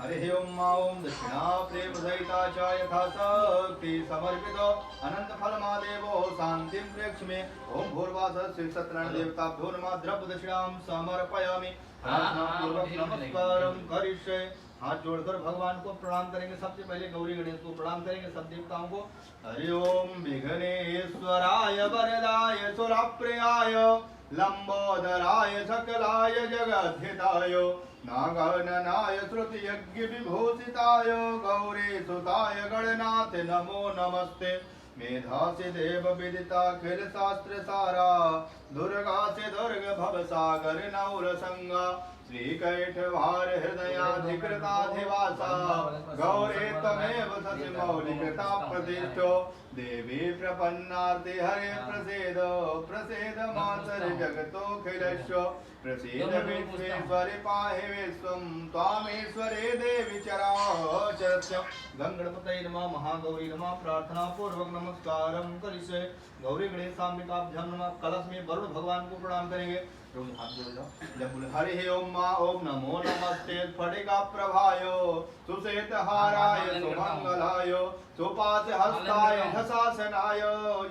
हरिः ओम दक्षिणा प्रेम सहिता च यथाशक्ति समर्पितो अनंत फलमादेवो शान्तिं प्रेक्ष मे ओम भूर्वासः श्री सत्यनारायण देवताभ्यो नमः द्रव्य दक्षिणां समर्पयामि प्रार्थना पूर्वक नमस्कारं करिष्ये हाथ जोड़कर भगवान को प्रणाम करेंगे। सबसे पहले गौरी गणेश को प्रणाम करेंगे, सब देवताओं को। हरि ओम विघ्नेश्वराय वरदाय सुरप्रियाय लंबोदराय सकलाय जगद्धिताय नागाननाय श्रुति यज्ञ विभूषिताय गौरी सुताय गणनाथ नमो नमस्ते। मेधासी देव विदिता खिल शास्त्र सारा दुर्गा से दुर्ग भव सागर नौर संगा श्रीकैठवार हृदयाधिकृताधिवासा गौरे तमेव सति मौलिकता प्रतिष्ठो देवी प्रपन्नार्ति हरे प्रसीद प्रसीद मातर जगतोऽखिलस्य प्रसीद विश्वेश्वरि पाहि विश्वं त्वामेश्वरे देवी चराचरस्य। गंगणपतये नमः। महागौरी नमः। प्रार्थना पूर्वक नमस्कारम करिष्ये। गौरी गणेशाम्बिकाभ्यां नमः। कलश में वरुण भगवान को प्रणाम करेंगे। हाथ जोड़ जाओ। जब बोले हरि ओम मा ओम नमो नमस्ते फटिका प्रभायो सुषेत हाराय सुमंगलाय सुपास हस्ताय धसासनाय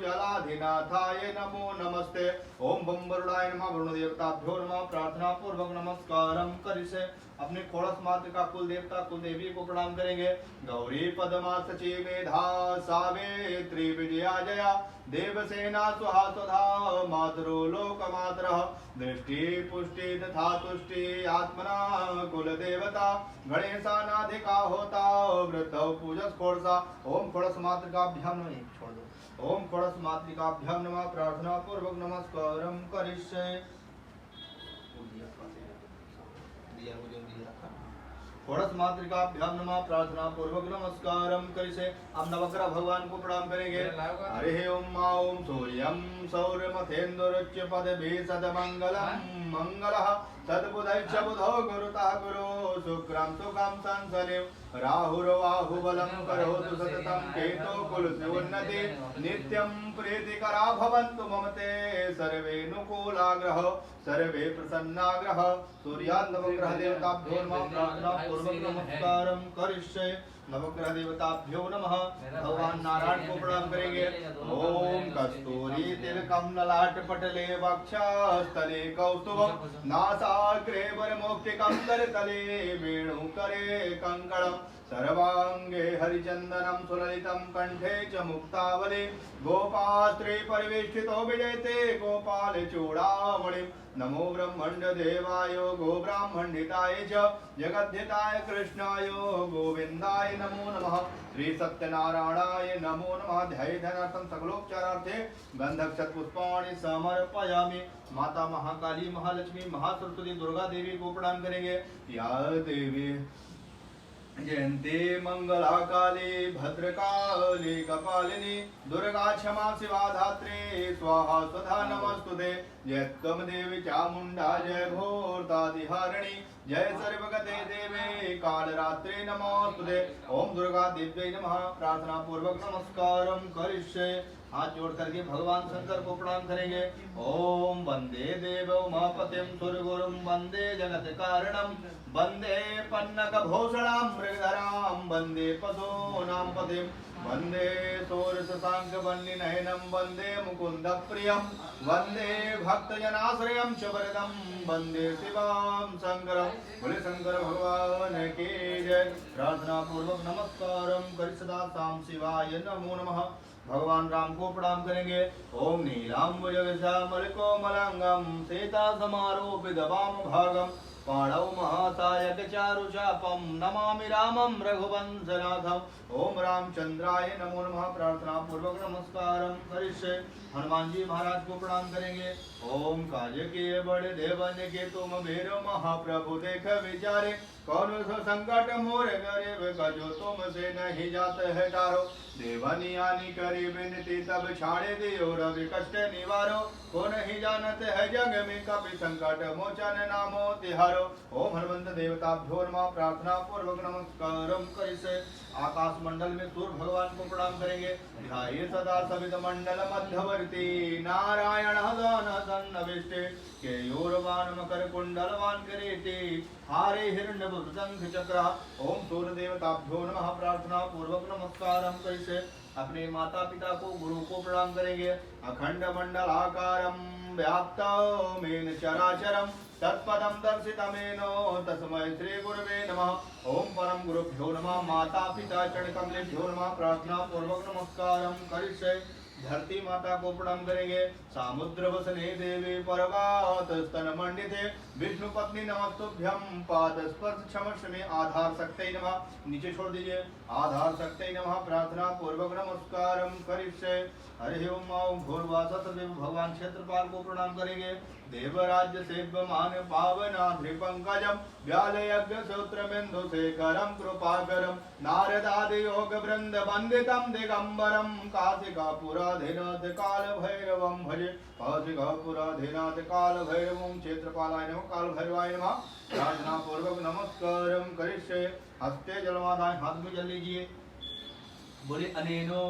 जलाधिनाथाय नमो नमस्ते। ओम बम वरुणाय नमः। वरुण देवताभ्यो नमः। प्रार्थना पूर्वक नमस्कारम करिष्ये। अपने खोड़स मात्र का कुल देवता कुल देवी को प्रणाम करेंगे। गौरी पद्मा सची मेधा सावित्री विजया जया देवसेना सुहा सुधा मातरो लोक मातरः दृष्टि पुष्टि तथा तुष्टि आत्मना कुल देवता गणेशानाधिका होता वृद्धौ पूजस खोड़सा। ओम खोड़स मातृकाभ्याम नमः। छोड़ दो। ओम खोड़स मातृकाभ्याम नमः। प्रार्थना पूर्वक नमस्कारम करिष्ये। खोड़स मातृकाभ्याम नमः। प्रार्थना पूर्वक नमस्कारम करिष्ये। अब नवग्रह भगवान को प्रणाम करेंगे। हरि ओम मा ओम सूर्यं सौर्यमथेन्दुरुच्य पदभिः सदमंगलम् मंगलः सद्बुधैश्च बुधो गुरुतः गुरो शुक्रं सुखं संसनिं राहुर्बाहुबलं करोतु सततं केतो कुलस्योन्नति नित्यं प्रीतिकरा भवन्तु मम ते सर्वे नुकूलाग्रह सर्वे प्रसन्नाग्रह। सूर्यान् नवग्रह देवताभ्यो नमः। प्रार्थना पूर्वक नमस्कारम करिष्ये। नवग्रह देवताभ्यो नमः। भगवान नारायण को प्रणाम करेंगे। ओम कस्तूरी तिलकम ललाट पटले वक्षस्थले कौस्तुभम नासाग्रे वरमौक्तिकं करतले वेणुकरे कंकणम सर्वांगे हरिचंदनम सुललितं कंठे च मुक्तावली गोपास्त्री परिवेष्टितो विजयते गोपाल चूड़ामणि। नमो ब्रह्मण्ड देवाय गो ब्राह्मणिताय च जगद्धिताय कृष्णाय गोविंदाय नमो नमः। श्री सत्यनारायणाय नमो नमः। ध्यायेधनार्थं सकलोपचारार्थे गंधक्षत पुष्पाणि समर्पयामि। माता महाकाली महालक्ष्मी महासरस्वती दुर्गा देवी को प्रणाम करेंगे। या देवी जयंती मंगला काली भद्रकाली कपालिनी दुर्गा क्षमा शिवा धात्री स्वाहा स्वधा नमस्तुते। जय त्वं देवी चामुंडा जय भूतादिहारिणी जय सर्वगते देवे कालरात्रे नमोस्तुते। ओम दुर्गा देव्यै नमः। प्रार्थना पूर्वक नमस्कारम करिष्ये। हाथ जोड़ करके भगवान शंकर को प्रणाम करेंगे। ओम वंदे देव उमापतिं सुरगुरुं वंदे जगत कारणं वंदे पन्नक भूषणां मृगधरां वंदे पशूनां पतिं वंदे सोरससांक वन्निनयनं वंदे मुकुंद प्रियं वंदे भक्तजनाश्रयं च वरदं वंदे शिवां शंकरं। बोले शंकर भगवान की जय। प्रार्थना पूर्वक नमस्कारम करिष्ये। साम शिवाय नमो नमः। भगवान राम को प्रणाम करेंगे। ओम नीलाम्बुजश्यामल कोमलांगं सीता समारोपित वाम भागं पाणौ महासायक चारुचापं नमामि रामं रघुवंशनाथम्। ओम रामचंद्राय नमो नमः। प्रार्थना पूर्वक नमस्कारम करिष्ये। हनुमान जी महाराज को प्रणाम करेंगे। ओम काज के बड़े देवन के तुम मेरो महाप्रभु देख विचारे कौन सो संकट मोर गरीब गजो तुम से नहीं जात है टारो देवनी आनी करी विनती तब छाड़े दियो रवि कष्ट निवारो को नहीं जानत है जग में कपि संकट मोचन नामो तिहारो। ओम हनुमंत देवताभ्यो नमः। प्रार्थना पूर्वक नमस्कारम करिष्ये। आकाश मंडल में सूर्य भगवान को प्रणाम करेंगे। ध्याये सदा सवित मंडल मध्यवर्ती नारायण सन्नविष्टे केयूरवान मकर कुंडलवान किरीटी हारे हिरण्यवृतं चक्र। ओम सूर्य देवताभ्यो नमः। प्रार्थना पूर्वक नमस्कारम करिष्ये। अपने माता पिता को गुरु को प्रणाम करेंगे। अखंड मंडलाकारं व्याप्तमेन चराचरं तत्पदं दर्शितमेनो तस्मै श्री गुरवे नमः। ओम परम गुरुभ्यो नमः। माता पिता चरण कमलेभ्यो नमः। प्रार्थना पूर्वक नमस्कारं करिष्ये। धरती माता को प्रणाम करेंगे। सामुद्र वसने देवी पर्वत स्तन मंडिते विष्णु पत्नी नमस्तुभ्यं। पाद स्पर्श क्षमस्व में आधार शक्ति नमः। नीचे छोड़ दीजिए। आधार शक्ति नमः। प्रार्थना पूर्वक नमस्कारं करिष्ये। हरि ओम भूर्वासत भगवान क्षेत्रपाल को प्रणाम करेंगे। देवराज्य सेव्यमान पावनाद्रि पंकजम व्यालयज्ञ सूत्रबिंदु शेखरम कृपाकरम नारदादि योग वृंद वंदितम दिगंबरम काशिकापुराधीनाथ काल भैरवम भजे। काशिकापुराधीनाथ काल भैरवम क्षेत्रपालाय नमः। काल भैरवाय नमः। प्रार्थना पूर्वक नमस्कारम करिष्ये। हस्ते जलमादाय हाथ में जल लीजिए। बोले अनेनो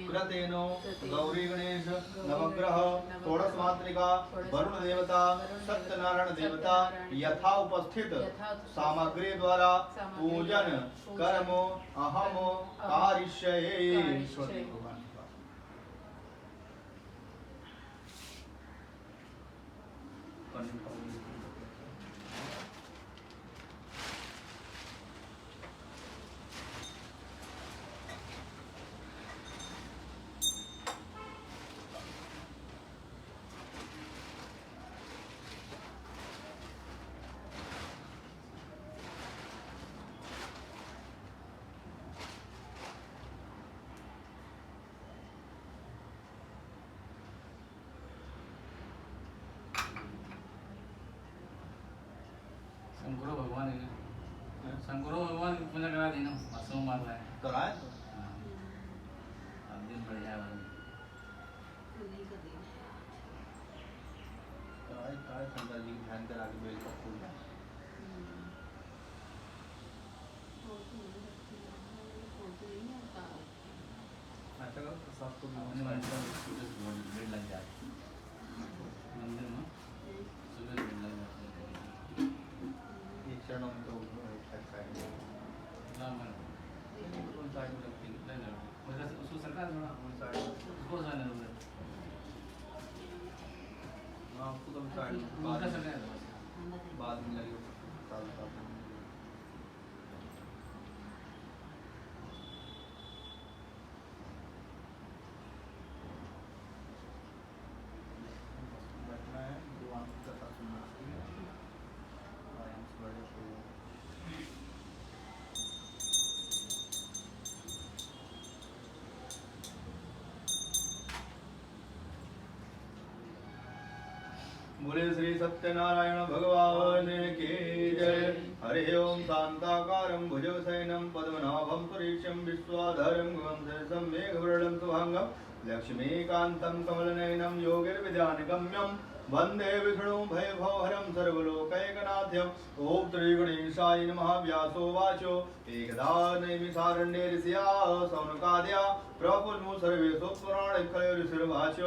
कृतेनो गौरी गणेश नवग्रह षोडश मातृका वरुण देवता सत्यनारायण देवता यथा उपस्थित सामग्री द्वारा पूजन कर्म अहम कारिष्ये। शंकरो भगवान है ना, शंकरो भगवान की पूजा करा देना। सोमवार है कराए तो अब दिन बढ़िया है। कराए शंकर जी ध्यान करा के बेल का फूल अच्छा करो तो सब को भीड़ लग जाती मंदिर में। सुबह भीड़ लग जाती एक चरणों में तो अच्छा है। कौन साइड में लगती है उसको सरकार थोड़ा साइड उसको साइड में हाँ उसको तो साइड उसका सरकार है बाद में लगी साल साल बैठना है। दो आंख कथा सुनना है। आराम से बैठे तो बोले श्री सत्यनारायण भगवान की जय। हरि ओम शांताकारं भुजगशयनं पद्मनाभं सुरेशं विश्वाधारं गगनसदृशं मेघवर्णं शुभांगं लक्ष्मीकान्तं कमलनयनं योगिर्विद्यानिगम्यं वंदे विष्णु भयभवहरं सर्वलोकैकनाथ्यम्। ओम श्री गणेशाय नमः। व्यासो वाचो एकदा नैमिषारण्ये ऋषिया सौनकादया प्रपुल्मु सर्वेषु पुराणैः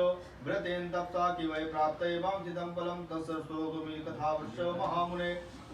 व्रतेन तपसा कि वै प्राप्त वांछितं फलं तत्सर्वोगुमी कथावश्य महामुने।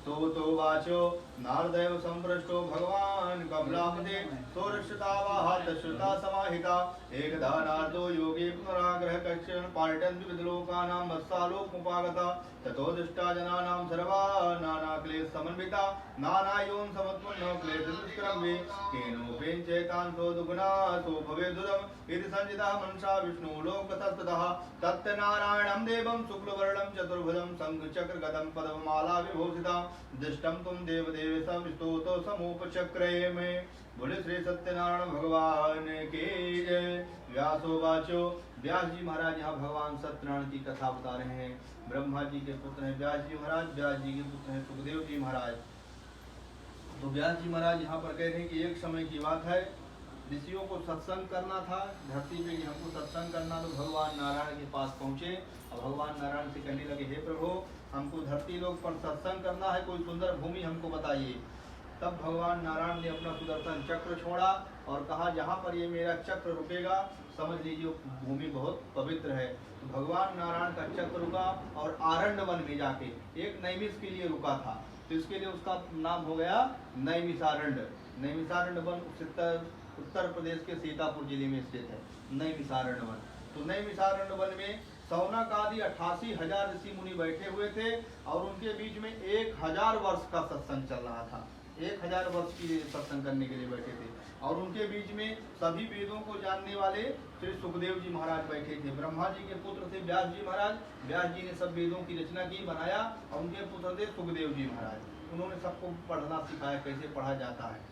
सोतो वाचो नारदैव संपृष्टो भगवान् कमलापते सोरश्रुतावाहतश्रुता समाहिता एकदा नारदो योगी पुनराग्रह कक्षण पाल्टन् विविधलोकानां मत्सालोकमुपागता ततो दृष्टा जनानां सर्वा नानाक्लेश समन्विता नानायोन समत्पन्न क्लेश दुष्करं वे केनोपेञ्चेतान्तो दुगुणा सो भवेदुदम् इति संजिता मनसा विष्णु लोकतस्ततः तत्नारायणं देवं शुक्लवर्णं चतुर्भुजं शङ्खचक्रगदं पद्ममाला विभूषिता दृष्टं तुम देवदेव स्तोतो समोपचक्रे में। बोले श्री सत्यनारायण भगवान की जय। व्यासो वाचो व्यास जी महाराज यहाँ भगवान सत्यनारायण की कथा बता रहे हैं। ब्रह्मा जी के पुत्र हैं व्यास जी महाराज। व्यास जी के पुत्र हैं सुखदेव जी महाराज। तो व्यास जी महाराज यहाँ पर कह रहे हैं कि एक समय की बात है, ऋषियों को सत्संग करना था धरती पे, हमको सत्संग करना। तो भगवान नारायण के पास पहुँचे और भगवान नारायण से कहने लगे, हे प्रभु हमको धरती लोक पर सत्संग करना है, कोई सुंदर भूमि हमको बताइए। तब भगवान नारायण ने अपना सुदर्शन चक्र छोड़ा और कहा, जहाँ पर ये मेरा चक्र रुकेगा समझ लीजिए भूमि बहुत पवित्र है। तो भगवान नारायण का चक्र रुका और आरण्य वन में जाके एक नैमिष के लिए रुका था, तो इसके लिए उसका नाम हो गया नैमिषारण्य। नैमिषारण्य वन उत्तर प्रदेश के सीतापुर जिले में स्थित है नैमिषारण्य वन। तो नैमिषारण्य वन में शौनक आदि 88,000 ऋषि मुनि बैठे हुए थे और उनके बीच में 1000 वर्ष का सत्संग चल रहा था। 1000 वर्ष की सत्संग करने के लिए बैठे थे और उनके बीच में सभी वेदों को जानने वाले श्री सुखदेव जी महाराज बैठे थे। ब्रह्मा जी के पुत्र थे व्यास जी महाराज। व्यास जी ने सब वेदों की रचना की, बनाया और उनके पुत्र थे सुखदेव जी महाराज। उन्होंने सबको पढ़ना सिखाया, कैसे पढ़ा जाता है।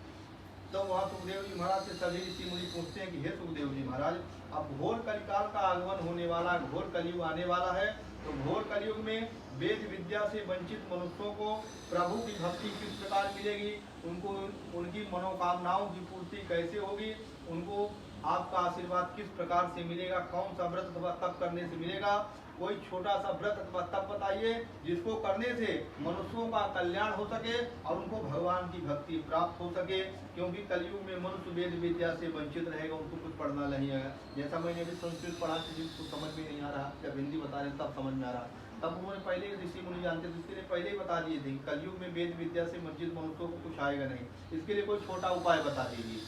तो वहाँ सुखदेव जी महाराज से सभी ऋषि मुनि पूछते हैं कि हे सुखदेव जी महाराज, अब घोर कलिकाल का आगमन होने वाला, घोर कलयुग आने वाला है, तो घोर कलयुग में वेद विद्या से वंचित मनुष्यों को प्रभु की भक्ति किस प्रकार मिलेगी, उनको उनकी मनोकामनाओं की पूर्ति कैसे होगी, उनको आपका आशीर्वाद किस प्रकार से मिलेगा, कौन सा व्रत अथवा तप करने से मिलेगा। कोई छोटा सा व्रत अथवा तप बताइए जिसको करने से मनुष्यों का कल्याण हो सके और उनको भगवान की भक्ति प्राप्त हो सके। क्योंकि कलयुग में मनुष्य वेद विद्या से वंचित रहेगा, उनको कुछ पढ़ना नहीं है। जैसा मैंने अभी संस्कृत पढ़ा था, जिसको समझ में नहीं आ रहा, जब हिंदी बता रहे तब समझ में आ रहा, तब उन्होंने पहले ऋषि मुनि जानते थे, इसके लिए पहले ही बता दिए थे कलयुग में वेद विद्या से वंचित मनुष्यों को कुछ आएगा नहीं, इसके लिए कोई छोटा उपाय बता दीजिए।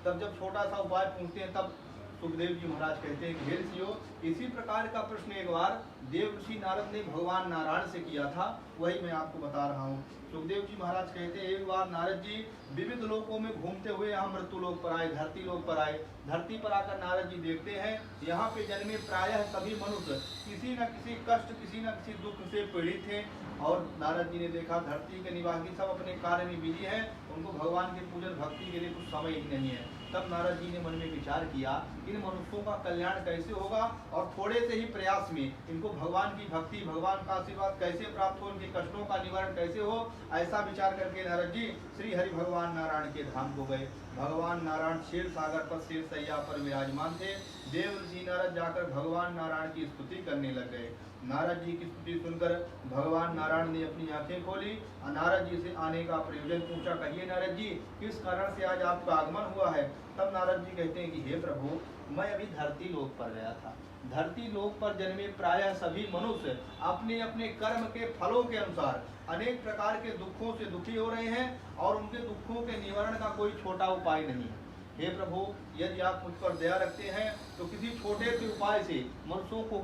तब जब छोटा सा उपाय पूछते हैं तब सुखदेव जी महाराज कहते हैं कि हे ऋषियों, इसी प्रकार का प्रश्न एक बार देव ऋषि नारद ने भगवान नारायण से किया था, वही मैं आपको बता रहा हूँ। सुखदेव जी महाराज कहते हैं एक बार नारद जी विविध लोकों में घूमते हुए यहाँ मृत्यु लोक पर आए, धरती लोक पर आए। धरती पर आकर नारद जी देखते हैं यहाँ पे जन्मे प्रायः सभी मनुष्य किसी न किसी कष्ट, किसी न किसी दुख से पीड़ित हैं। और नारद जी ने देखा धरती के निवासी सब अपने कार्य में बिजी हैं, उनको भगवान के पूजन भक्ति के लिए कुछ समय ही नहीं है। तब नारद जी ने मन में विचार किया इन मनुष्यों का कल्याण कैसे होगा और थोड़े से ही प्रयास में इनको भगवान की भक्ति, भगवान का आशीर्वाद कैसे प्राप्त हो, इनके कष्टों का निवारण कैसे हो। ऐसा विचार करके नारद जी श्री हरि भगवान नारायण के धाम को गए। भगवान नारायण क्षीर सागर पर शेर सैया पर विराजमान थे। देव ऋषि नारद जाकर भगवान नारायण की स्तुति करने लग गए। नारद जी की स्तुति सुनकर भगवान नारायण ने अपनी आंखें खोली और नारद जी से आने का प्रयोजन पूछा, कहिए नारद जी किस कारण से आज आपका आगमन हुआ है। तब नारद जी कहते हैं कि हे प्रभु, मैं अभी धरती लोक पर गया था। धरती लोक पर जन्मे प्रायः सभी मनुष्य अपने अपने कर्म के फलों के अनुसार अनेक प्रकार के दुखों से दुखी हो रहे हैं और उनके दुखों के निवारण का कोई छोटा उपाय नहीं है। हे प्रभु, यदि आप मुझ पर दया रखते हैं तो किसी छोटे से उपाय से मनुष्यों को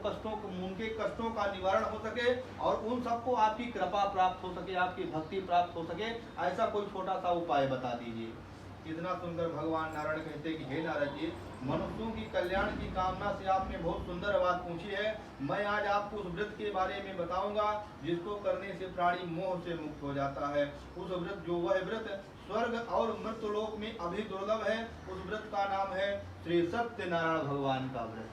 उनके कष्टों का निवारण हो सके और उन सबको आपकी कृपा प्राप्त हो सके, आपकी भक्ति प्राप्त हो सके, ऐसा कोई छोटा सा उपाय बता दीजिए। इतना सुनकर भगवान नारायण कहते हैं कि हे नारद जी, मनुष्यों की कल्याण की कामना से आपने बहुत सुंदर बात पूछी है। मैं आज आपको उस व्रत के बारे में बताऊंगा जिसको करने से प्राणी मोह से मुक्त हो जाता है। उस व्रत, जो वह व्रत स्वर्ग और मृत्युलोक में अभी दुर्लभ है, उस व्रत का नाम है श्री सत्यनारायण भगवान का व्रत।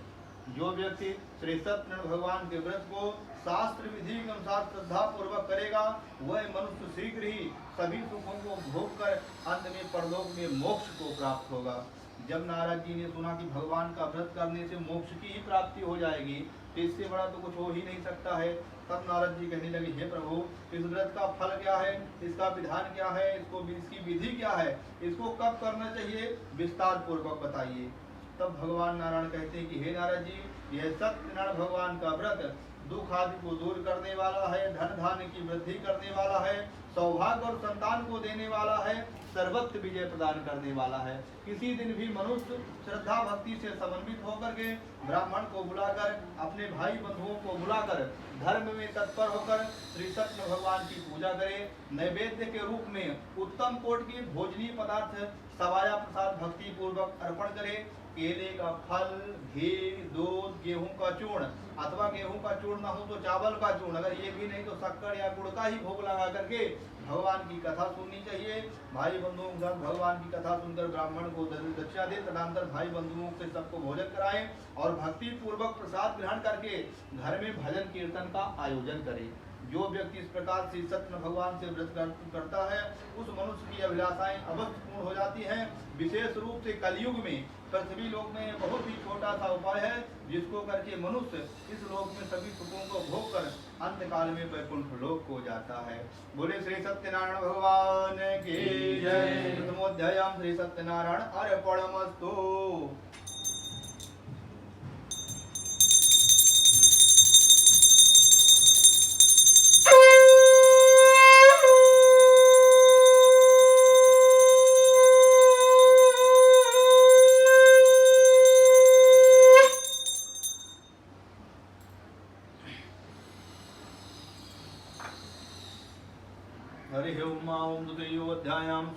जो व्यक्ति श्री सत्यनारायण भगवान के व्रत को शास्त्र विधि के अनुसार श्रद्धा पूर्वक करेगा, वह मनुष्य शीघ्र ही सभी सुखों को भोग कर अंत में परलोक में मोक्ष को प्राप्त होगा। जब नारद जी ने सुना कि भगवान का व्रत करने से मोक्ष की ही प्राप्ति हो जाएगी, तो इससे बड़ा तो कुछ हो ही नहीं सकता है। तब नारद जी कहने लगे, हे प्रभु, इस व्रत का फल क्या है, इसका विधान क्या है, इसकी विधि क्या है, इसको कब करना चाहिए, विस्तार पूर्वक बताइए। तब भगवान नारायण कहते हैं कि हे नारद जी, यह सत्यनारायण भगवान का व्रत दुख आदि को दूर करने वाला है, धन धान्य की वृद्धि करने वाला है, सौभाग्य और संतान को देने वाला है, सर्वत्र विजय प्रदान करने वाला है। किसी दिन भी मनुष्य श्रद्धा भक्ति से समन्वित होकर के ब्राह्मण को बुलाकर, अपने भाई बंधुओं को बुलाकर धर्म में तत्पर होकर श्री सत्य भगवान की पूजा करे। नैवेद्य के रूप में उत्तम कोट के भोजनीय पदार्थ सवाया प्रसाद भक्ति पूर्वक अर्पण करे। केले का फल, घी, दूध, गेहूं का चूर्ण अथवा गेहूं का चूर्ण ना हो तो चावल का चूर्ण, अगर ये भी नहीं तो शक्कर या गुड़ का ही भोग लगा करके भगवान की कथा सुननी चाहिए। भाई बंधुओं के साथ भगवान की कथा सुनकर ब्राह्मण को दक्षिणा दे, तदनंतर भाई बंधुओं से सबको भोजन कराएं और भक्ति पूर्वक प्रसाद ग्रहण करके घर में भजन कीर्तन का आयोजन करें। जो व्यक्ति इस प्रकार से सत्य भगवान से व्रत करता है, उस मनुष्य की अभिलाषाएं अवश्य पूर्ण हो जाती हैं। विशेष रूप से कलयुग में पृथ्वी लोक में बहुत ही छोटा सा उपाय है, जिसको करके मनुष्य इस लोक में सभी सुखों को भोग कर अंत काल में वैकुंठ लोक को जाता है। बोले श्री सत्यनारायण भगवान की जय। प्रथमोध्यायम् श्री सत्यनारायण अर्पणमस्तु।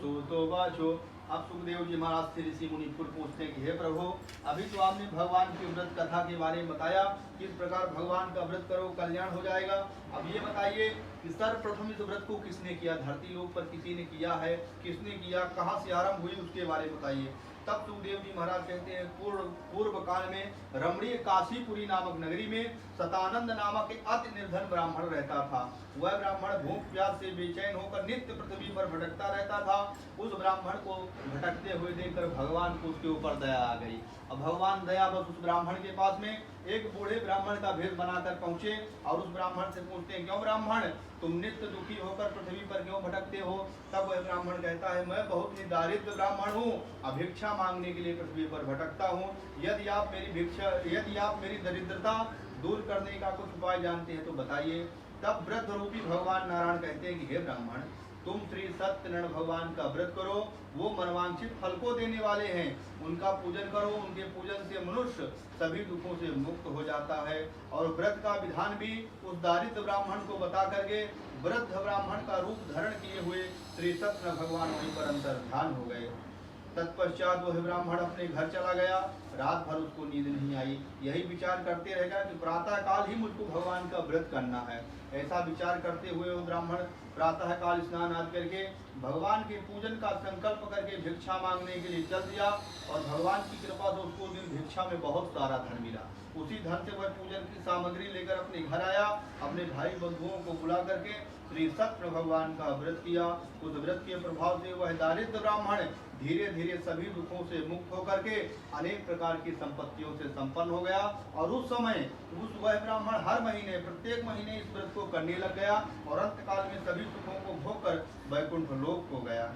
सूतो वाचो। अब सुखदेव जी महाराज से ऋषि मुनि फिर पूछते हैं कि हे प्रभु, अभी तो आपने भगवान की व्रत कथा के बारे में बताया, किस प्रकार भगवान का व्रत करो कल्याण हो जाएगा। अब ये बताइए कि सर्वप्रथम इस व्रत को किसने किया, धरती लोक पर किसी ने किया है, किसने किया, कहाँ से आरंभ हुई, उसके बारे में बताइए। तब सुखदेव जी महाराज कहते हैं पूर्व काल में रमणीय काशीपुरी नामक नगरी में सतानंद नामक एक अति निर्धन ब्राह्मण रहता था। वह ब्राह्मण भूख प्यास से बेचैन होकर नित्य पृथ्वी पर भटकता रहता था। उस ब्राह्मण को भटकते हुए देखकर भगवान को उसके ऊपर दया आ गई। अब भगवान दयावश उस ब्राह्मण के पास में एक बूढ़े ब्राह्मण का भेष बनाकर पहुंचे और उस ब्राह्मण से पूछते हैं, क्यों ब्राह्मण, तुम नित्य दुखी होकर पृथ्वी पर क्यों भटकते हो। तब वह ब्राह्मण कहता है, मैं बहुत ही दारिद्र ब्राह्मण हूँ, भिक्षा मांगने के लिए पृथ्वी पर भटकता हूँ। यदि आप मेरी दरिद्रता दूर करने का कुछ उपाय जानते हैं तो बताइए। तब वृद्ध रूपी भगवान नारायण कहते हैं कि हे ब्राह्मण, तुम श्री सत्यनारायण भगवान का व्रत करो, वो मनवांछित फल को देने वाले हैं। उनका पूजन करो, उनके पूजन से मनुष्य सभी दुखों से मुक्त हो जाता है। और व्रत का विधान भी उस दारिद्र ब्राह्मण को बता करके वृद्ध ब्राह्मण का रूप धारण किए हुए श्री सत्यनारायण भगवान वहीं पर अंतर्धान हो गए। तत्पश्चात वह ब्राह्मण अपने घर चला गया। रात भर उसको नींद नहीं आई। यही विचार करते रहेगा कि प्रातः काल ही मुझको भगवान का व्रत करना है। ऐसा विचार करते हुए वो ब्राह्मण प्रातः काल स्नान आदि करके भगवान के पूजन का संकल्प करके भिक्षा मांगने के लिए चल दिया। और भगवान की कृपा से उसको दिन भिक्षा में बहुत सारा धन मिला। उसी धन से वह पूजन की सामग्री लेकर अपने घर आया। अपने भाई बंधुओं को बुला करके श्री सत्य भगवान का व्रत किया। उस व्रत के प्रभाव से वह दारिद्र ब्राह्मण धीरे धीरे सभी दुखों से मुक्त होकर के अनेक प्रकार की संपत्तियों से संपन्न हो गया। और उस समय वह ब्राह्मण हर महीने प्रत्येक महीने इस व्रत को करने लग गया और अंत काल में सभी सुखों को भोगकर वैकुंठ लोक को गया।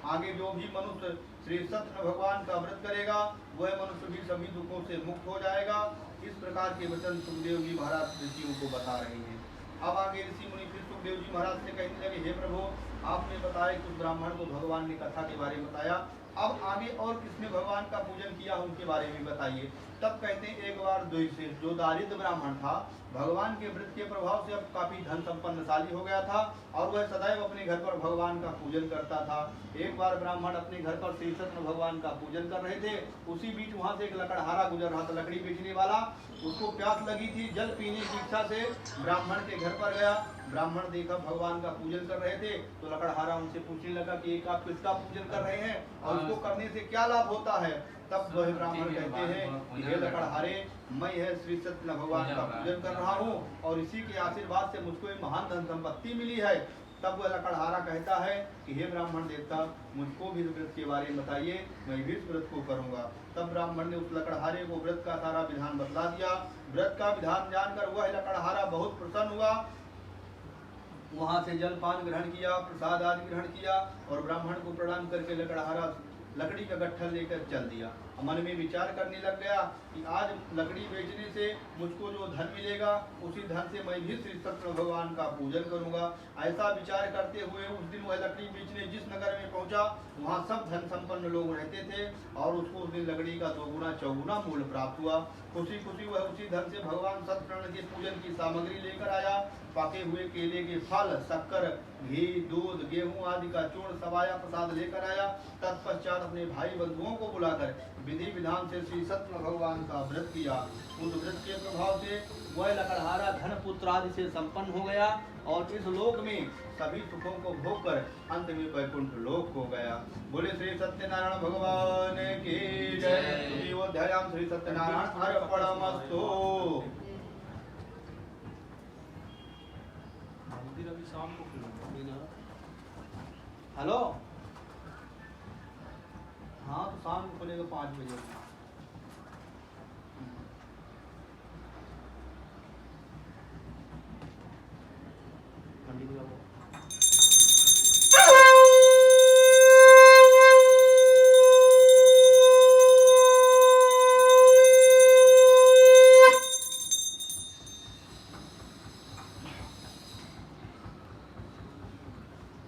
आगे जो भी मनुष्य श्री सत्य भगवान का व्रत करेगा वह मनुष्य भी सभी दुखों से मुक्त हो जाएगा। इस प्रकार के वचन सुखदेव जी महाराज ऋषियों को बता रहे हैं। अब आगे ऋषि मुनि फिर सुखदेव जी महाराज से कहने लगे, हे प्रभु, आपने बताया कि उस ब्राह्मण को भगवान ने कथा के बारे में बताया, अब आगे और किसने भगवान का पूजन किया उनके बारे में बताइए। तब कहते हैं, एक बार द्वैषी जो दारिद्र ब्राह्मण था भगवान के व्रत के प्रभाव से अब काफी धन संपन्नशाली हो गया था और वह सदैव अपने घर पर भगवान का पूजन करता था। एक बार ब्राह्मण अपने घर पर श्री सत्य भगवान का पूजन कर रहे थे। उसी बीच वहां से एक लकड़हारा गुजर रहा था, लकड़ी बेचने वाला। उसको प्यास लगी थी, जल पीने की इच्छा से ब्राह्मण के घर पर गया। ब्राह्मण देखा भगवान का पूजन कर रहे थे तो लकड़हारा उनसे पूछने लगा कि एक आप किसका पूजन कर रहे हैं और उसको करने से क्या लाभ होता है। तब वह ब्राह्मण कहते हैं, हे लकड़हारे, मैं यह श्री सत्य भगवान का पूजन कर रहा हूँ और इसी के आशीर्वाद से मुझको एक महान धन संपत्ति मिली है। तब वह लकड़हारा कहता है कि हे ब्राह्मण देवता, मुझको भी व्रत के बारे में बताइए, मैं भी इस व्रत को करूंगा। तब ब्राह्मण ने उस लकड़हारे को व्रत का सारा विधान बतला दिया। व्रत का विधान जानकर वह लकड़हारा बहुत प्रसन्न हुआ। वहां से जलपान ग्रहण किया, प्रसाद आदि ग्रहण किया और ब्राह्मण को प्रणाम करके लकड़हारा लकड़ी का गट्ठर लेकर चल दिया। मन में विचार करने लग गया कि आज लकड़ी बेचने से मुझको जो धन मिलेगा उसी धन से मैं भी श्री सत्य भगवान का पूजन करूंगा। ऐसा विचार करते हुए उस दिन वह लकड़ी बेचने जिस नगर में पहुंचा वहां सब धन संपन्न लोग रहते थे और उसको उस दिन लकड़ी का दोगुना चौगुना मूल्य प्राप्त हुआ। खुशी खुशी वह उसी धन से भगवान सत्यनारायण के पूजन की सामग्री लेकर आया। पाके हुए केले के फल, शक्कर, घी, दूध, गेहूं आदि का चूर्ण, सवाया प्रसाद लेकर आया। तत्पश्चात अपने भाई बंधुओं को बुलाकर विधि विधान से श्री सत्य भगवान का व्रत किया। उस व्रत के प्रभाव से वह लकड़हारा धन पुत्र आदि से संपन्न हो गया और इस लोक में सभी सुखों को भोगकर अंत में वैकुंठ लोक हो गया। बोले श्री सत्यनारायण भगवान की जय। अयोध्यायाम श्री सत्यनारायण अर्पणमस्तु। मंदिर अभी शाम को खुलेगा। हेलो, हाँ तो शाम को खुलेगा 5 बजे।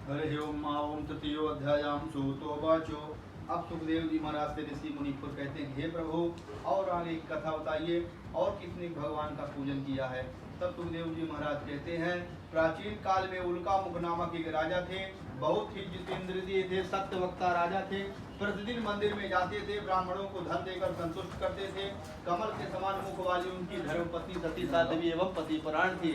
हरि ओम तृतीयोऽध्यायं सूतोवाचो। अब सुखदेव जी महाराज से ऋषि मुनि को कहते हैं, हे प्रभु, और आगे एक कथा बताइए और किसने भगवान का पूजन किया है। तब सुखदेव जी महाराज कहते हैं, प्राचीन काल में उल्का मुख नामक एक राजा थे। बहुत ही जितेंद्रिय थे, सत्य वक्ता राजा थे। प्रतिदिन मंदिर में जाते थे, ब्राह्मणों को धन देकर संतुष्ट करते थे। कमल के समान मुख वाली उनकी धर्मपत्नी सती साध्वी एवं पतिपरायण थी।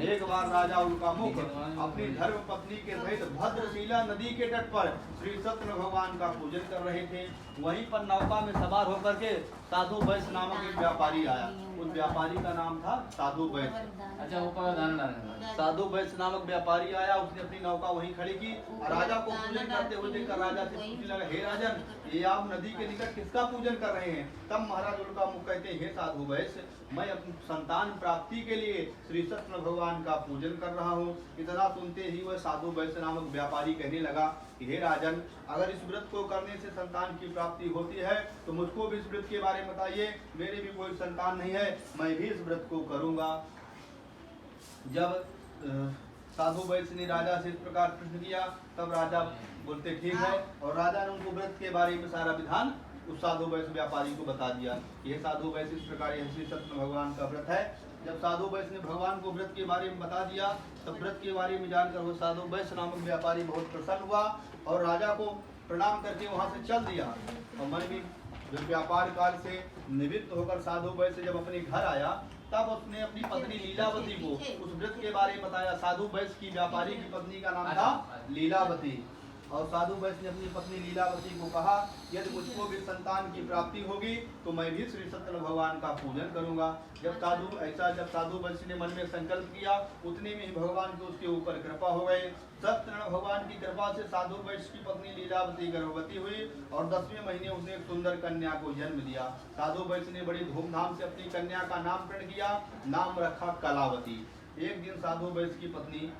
एक बार राजा उनका मुख अपनी धर्मपत्नी के सहित भद्रशिला नदी के तट पर श्री सत्यनारायण भगवान का पूजन कर रहे थे। वहीं पर नौका में सवार होकर के साधु वैश्य नामक एक व्यापारी आया। उस व्यापारी का नाम था साधु वैश्य। अच्छा ऊपर दान डालने साधु वैश्य नामक व्यापारी आया, उसने अपनी नौका वहीं खड़ी की और राजा को पूजन करते हुए देखकर राजा से पूछने लगा, हे राजन, ये आप नदी के निकट किसका पूजन कर रहे हैं? तब महाराज उनका मुख कहते हैं, हे साधु वैश्य, मैं अपनी संतान प्राप्ति के लिए श्री सत्यनारायण भगवान का पूजन कर रहा हूँ। इतना सुनते ही वह साधु वैश्य नामक व्यापारी कहने लगा, हे राजन, अगर इस व्रत को करने से संतान की प्राप्ति होती है तो मुझको भी इस व्रत के बारे में बताइए। मेरे भी कोई संतान नहीं है, मैं भी इस व्रत को करूँगा। जब साधु वैश्य ने राजा से इस प्रकार प्रश्न किया तब राजा बोलते ठीक है, और राजा ने उनको व्रत के बारे में सारा विधान उस साधु वैश्य व्यापारी को बता दिया। यह साधु वैश्य इस प्रकार यह श्री सत्यनारायण भगवान का व्रत है। जब साधु वैश्य ने भगवान को व्रत के बारे में बता दिया तब व्रत के बारे में जानकर वो साधु वैश्य नामक व्यापारी बहुत प्रसन्न हुआ और राजा को प्रणाम करके वहां से चल दिया। और मन भी जब व्यापार कार्य से निवृत्त होकर साधु वैश्य जब अपने घर आया तब उसने अपनी पत्नी लीलावती को उस व्रत के बारे में बताया। साधु वैश्य की व्यापारी की पत्नी का नाम था लीलावती। और साधु वैश्य ने अपनी पत्नी लीलावती को कहा, यदि मुझको भी संतान की प्राप्ति होगी तो मैं भी श्री सत्यनारायण भगवान का पूजन करूंगा। जब साधु वैश्य ने मन में संकल्प किया उतने में ही भगवान की उसके ऊपर कृपा हो गई। सत्यनारायण भगवान की कृपा से साधु वैश्य की पत्नी लीलावती गर्भवती हुई और 10वें महीने उसने एक सुंदर कन्या को जन्म दिया। साधु वैश्य ने बड़ी धूमधाम से अपनी कन्या का नामकरण किया, नाम रखा कलावती। एक दिन साधु वैश्य की पत्नी